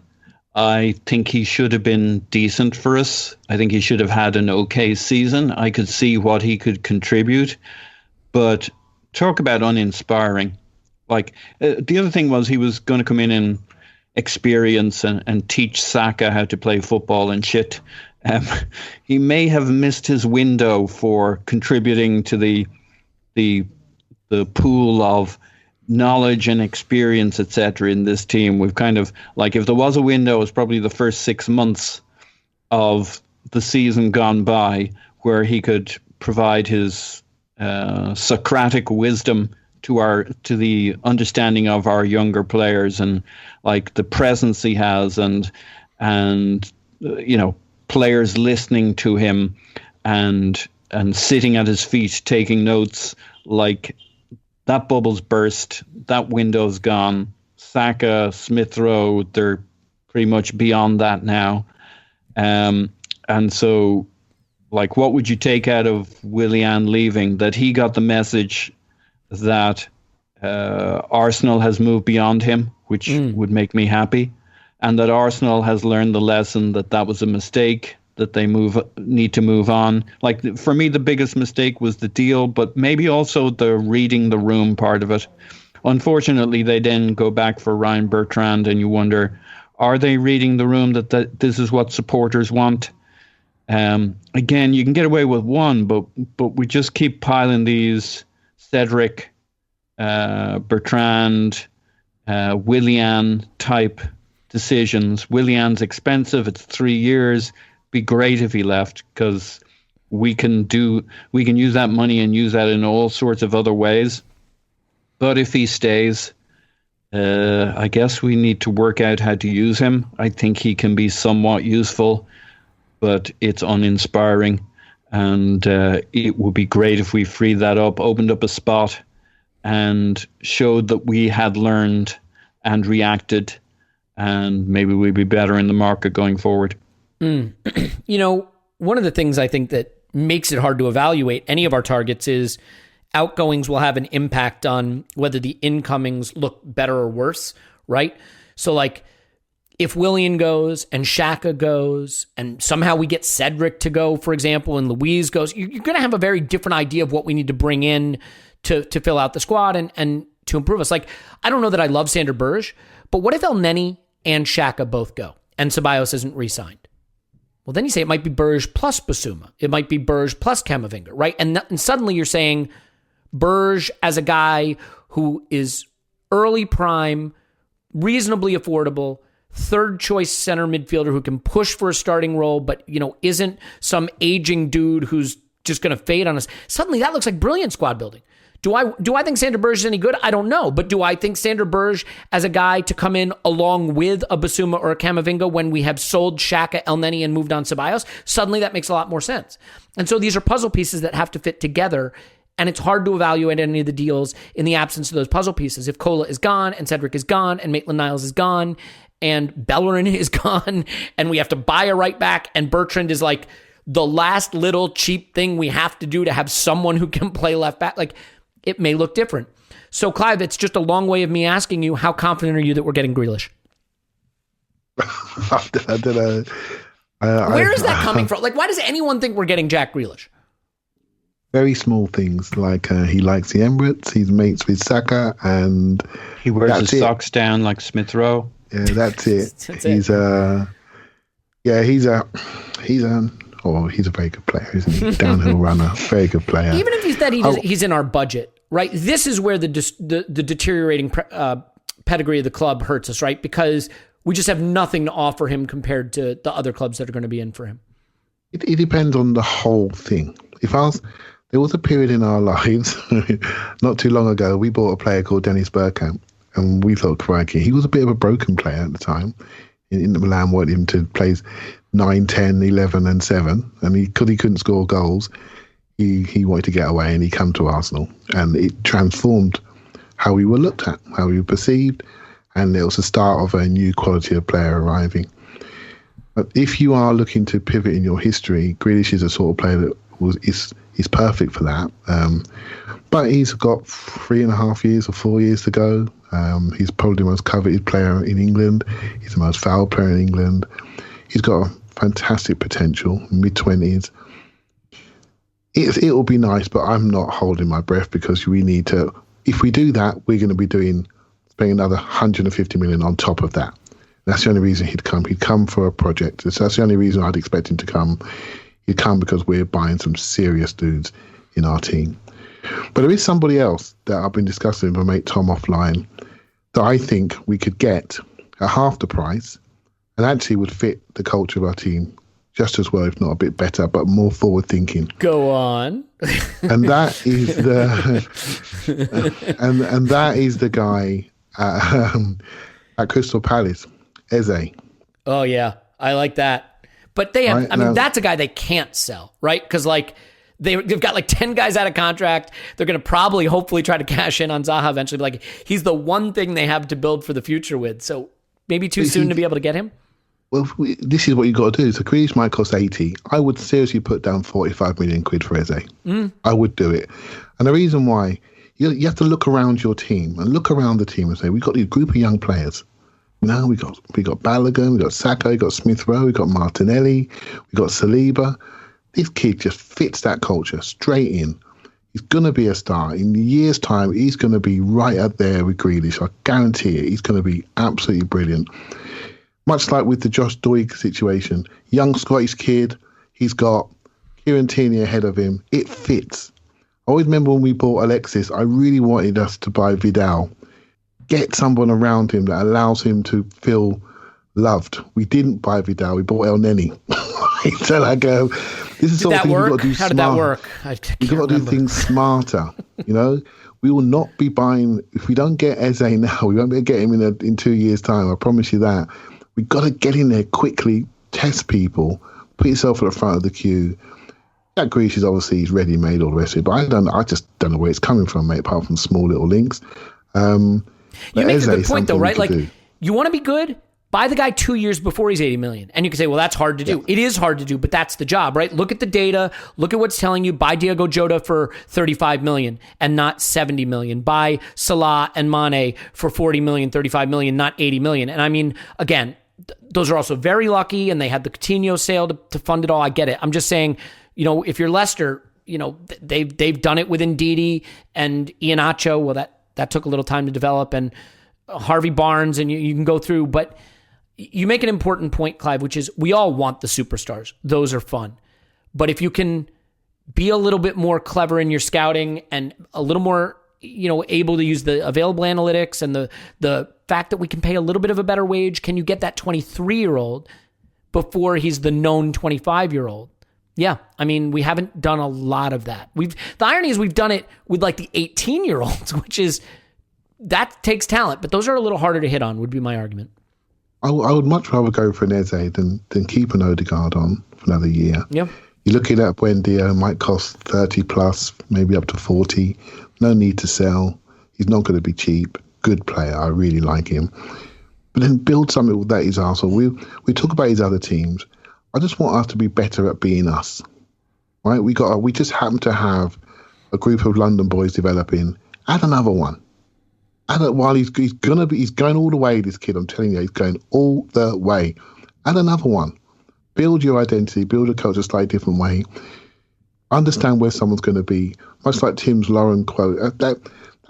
I think he should have been decent for us. I think he should have had an okay season. I could see what he could contribute. But talk about uninspiring. Like, the other thing was he was going to come in and experience and teach Saka how to play football and shit. He may have missed his window for contributing to the pool of knowledge and experience, etc. in this team. We've kind of, like, if there was a window, it's probably the first 6 months of the season gone by where he could provide his Socratic wisdom to the understanding of our younger players, and like the presence he has, and players listening to him and sitting at his feet taking notes. Like, that bubble's burst, that window's gone. Saka, Smith Rowe, they're pretty much beyond that now. And so, like, what would you take out of Willian leaving? That he got the message that Arsenal has moved beyond him, which would make me happy, and that Arsenal has learned the lesson that was a mistake, that they need to move on. Like, for me, the biggest mistake was the deal, but maybe also the reading the room part of it. Unfortunately, they then go back for Ryan Bertrand, and you wonder, are they reading the room that this is what supporters want? Again, you can get away with one, but we just keep piling these Cedric, Bertrand, Willian type decisions. Willian's expensive. It's 3 years. Be great if he left, because we can use that money and use that in all sorts of other ways. But if he stays, I guess we need to work out how to use him. I think he can be somewhat useful, but it's uninspiring. And it would be great if we freed that up, opened up a spot, and showed that we had learned and reacted, and maybe we'd be better in the market going forward. One of the things I think that makes it hard to evaluate any of our targets is outgoings will have an impact on whether the incomings look better or worse, right? So, like, if Willian goes and Xhaka goes and somehow we get Cedric to go, for example, and Luiz goes, you're going to have a very different idea of what we need to bring in to fill out the squad and to improve us. Like, I don't know that I love Sander Berge, but what if El Neni and Xhaka both go and Ceballos isn't re-signed? Well, then you say it might be Berge plus Basuma. It might be Berge plus Camavinga, right? And suddenly you're saying Berge as a guy who is early prime, reasonably affordable, third choice center midfielder who can push for a starting role, but isn't some aging dude who's just going to fade on us. Suddenly that looks like brilliant squad building. Do I think Sander Berge is any good? I don't know. But do I think Sander Berge as a guy to come in along with a Basuma or a Camavinga when we have sold Xhaka, El Neni, and moved on Ceballos? Suddenly that makes a lot more sense. And so these are puzzle pieces that have to fit together. And it's hard to evaluate any of the deals in the absence of those puzzle pieces. If Kola is gone and Cedric is gone and Maitland-Niles is gone and Bellerin is gone and we have to buy a right back and Bertrand is like the last little cheap thing we have to do to have someone who can play left back. Like, it may look different. So, Clive, it's just a long way of me asking you, how confident are you that we're getting Grealish? I don't know. Where is that coming from? Like, why does anyone think we're getting Jack Grealish? Very small things, like he likes the Emirates, he's mates with Saka, and he wears his socks down like Smith Rowe. Yeah, that's it. He's a very good player, isn't he? Downhill runner, very good player. Even if he's that he's in our budget, right? This is where the deteriorating pedigree of the club hurts us, right? Because we just have nothing to offer him compared to the other clubs that are going to be in for him. It depends on the whole thing. There was a period in our lives, not too long ago, we bought a player called Dennis Bergkamp, and we thought, crikey, he was a bit of a broken player at the time. Inter Milan wanted him to play 9, 10, 11 and 7, and he couldn't score goals. He wanted to get away, and he came to Arsenal, and it transformed how we were looked at, how we were perceived, and it was the start of a new quality of player arriving. But if you are looking to pivot in your history, Grealish is a sort of player that is perfect for that. But he's got 3.5 years or 4 years to go. He's probably the most coveted player in England. He's the most foul player in England. He's got a fantastic potential, mid-20s. It'll be nice, but I'm not holding my breath, because we need to, if we do that, we're going to be spending another 150 million on top of that. That's the only reason he'd come. He'd come for a project. So that's the only reason I'd expect him to come. He'd come because we're buying some serious dudes in our team. But there is somebody else that I've been discussing with my mate Tom offline that I think we could get at half the price and actually would fit the culture of our team just as well, if not a bit better, but more forward thinking. Go on. And that is and that is the guy at Crystal Palace, Eze. Oh yeah, I like that. But they have, right? That's a guy they can't sell, right? Because like they've got like 10 guys out of contract. They're going to hopefully try to cash in on Zaha eventually. But like, he's the one thing they have to build for the future with. So maybe too soon to be able to get him. Well, this is what you got to do. So Grealish might cost 80. I would seriously put down 45 million quid for Eze. I would do it. And the reason why, you have to look around your team and look around the team and say, we've got this group of young players. Now we got Balogun, we got Saka, we got Smith Rowe, we got Martinelli, we got Saliba. This kid just fits that culture straight in. He's going to be a star. In a year's time, he's going to be right up there with Grealish. I guarantee it. He's going to be absolutely brilliant. Much like with the Josh Doig situation. Young Scottish kid. He's got Kieran Tierney ahead of him. It fits. I always remember when we bought Alexis, I really wanted us to buy Vidal. Get someone around him that allows him to feel loved. We didn't buy Vidal. We bought El Neni. So like, this is sort of thing you've got to do How did that work? You've got to do things smarter. You know, we will not be buying, if we don't get Eze now, we won't be able to get him in 2 years' time. I promise you that. We've got to get in there quickly, test people, put yourself at the front of the queue. That Grealish is obviously he's ready-made, all the rest of it, but I just don't know where it's coming from, mate, apart from small little links. You make a good point, though, right? Like, you want to be good? Buy the guy 2 years before he's 80 million. And you can say, well, that's hard to do. Yeah. It is hard to do, but that's the job, right? Look at the data. Look at what's telling you. Buy Diego Jota for 35 million and not 70 million. Buy Salah and Mane for 40 million, 35 million, not 80 million. And I mean, again, those are also very lucky, and they had the Coutinho sale to fund it all. I get it. I'm just saying, you know, if you're Leicester, you know, they've done it with Ndidi and Iheanacho. Well, that took a little time to develop, and Harvey Barnes, and you can go through, but you make an important point, Clive, which is we all want the superstars. Those are fun. But if you can be a little bit more clever in your scouting and a little more, you know, able to use the available analytics and the fact that we can pay a little bit of a better wage, can you get that 23-year-old before he's the known 25-year-old? Yeah, I mean, we haven't done a lot of that. The irony is we've done it with like the 18-year-olds, which is, that takes talent, but those are a little harder to hit on, would be my argument. I would much rather go for an Eze than keep an Odegaard on for another year. Yeah. You're looking at Buendia, might cost 30 plus, maybe up to 40. No need to sell. He's not going to be cheap. Good player. I really like him. But then build something that is Arsenal. We talk about his other teams. I just want us to be better at being us. Right? We just happen to have a group of London boys developing. Add another one. While he's going all the way, this kid, I'm telling you, he's going all the way. Add another one. Build your identity, build a culture a slightly different way. Understand where someone's going to be. Much like Tim's Lauren quote, that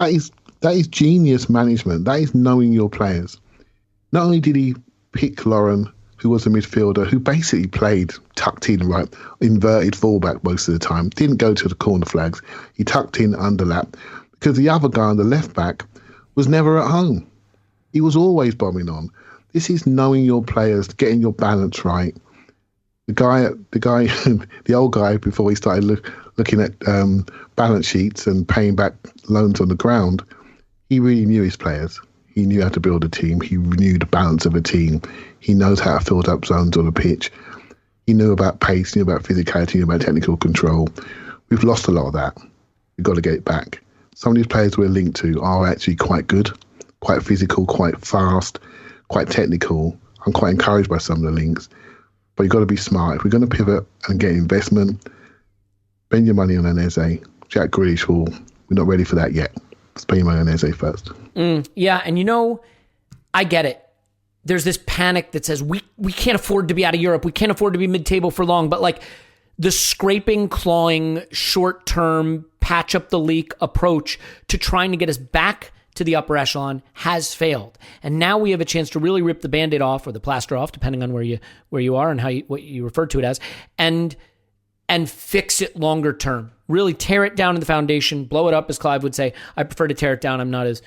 is genius management. That is knowing your players. Not only did he pick Lauren, who was a midfielder, who basically played tucked in, right, inverted fullback most of the time, didn't go to the corner flags. He tucked in underlap because the other guy on the left back was never at home. He was always bombing on. This is knowing your players, getting your balance right. The old guy, before he started looking at balance sheets and paying back loans on the ground, he really knew his players. He knew how to build a team. He knew the balance of a team. He knows how to fill up zones on the pitch. He knew about pace, knew about physicality, knew about technical control. We've lost a lot of that. We've got to get it back. Some of these players we're linked to are actually quite good, quite physical, quite fast, quite technical. I'm quite encouraged by some of the links. But you've got to be smart. If we're going to pivot and get investment, spend your money on an Eze. Jack Grealish, we're not ready for that yet. Spend your money on Eze first. Yeah, and I get it. There's this panic that says we can't afford to be out of Europe. We can't afford to be mid-table for long. But like the scraping, clawing, short-term, patch up the leak approach to trying to get us back to the upper echelon has failed. And now we have a chance to really rip the Band-Aid off, or the plaster off, depending on where you are and what you refer to it as, and fix it longer term. Really tear it down in the foundation, blow it up, as Clive would say. I prefer to tear it down. I'm not as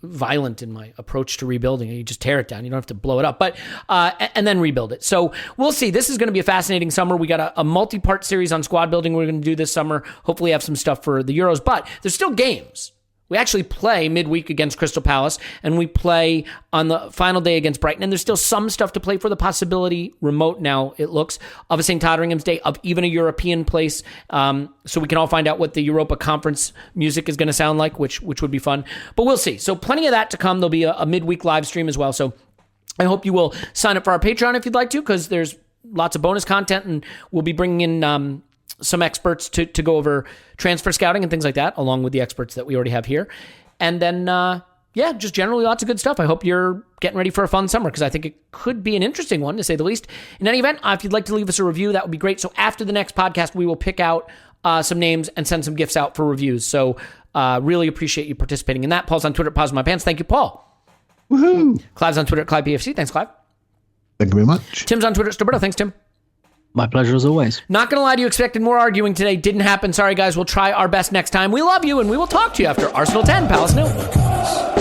violent in my approach to rebuilding. You just tear it down. You don't have to blow it up, but and then rebuild it. So we'll see. This is going to be a fascinating summer. We got a multi-part series on squad building we're going to do this summer. Hopefully have some stuff for the Euros, but there's still games. We actually play midweek against Crystal Palace, and we play on the final day against Brighton. And there's still some stuff to play for, the possibility, remote now it looks, of a St. Totteringham's Day, of even a European place. So we can all find out what the Europa Conference music is going to sound like, which would be fun. But we'll see. So plenty of that to come. There'll be a midweek live stream as well. So I hope you will sign up for our Patreon if you'd like to, because there's lots of bonus content, and we'll be bringing in some experts to go over transfer scouting and things like that, along with the experts that we already have here. And then, just generally lots of good stuff. I hope you're getting ready for a fun summer, because I think it could be an interesting one, to say the least. In any event, if you'd like to leave us a review, that would be great. So after the next podcast, we will pick out some names and send some gifts out for reviews. So really appreciate you participating in that. Paul's on Twitter at Pause My Pants. Thank you, Paul. Woohoo! Clive's on Twitter at ClivePFC. Thanks, Clive. Thank you very much. Tim's on Twitter at Stoberto. Thanks, Tim. My pleasure as always. Not going to lie to you, expected more arguing today. Didn't happen. Sorry, guys. We'll try our best next time. We love you, and we will talk to you after Arsenal 10, Palace 0.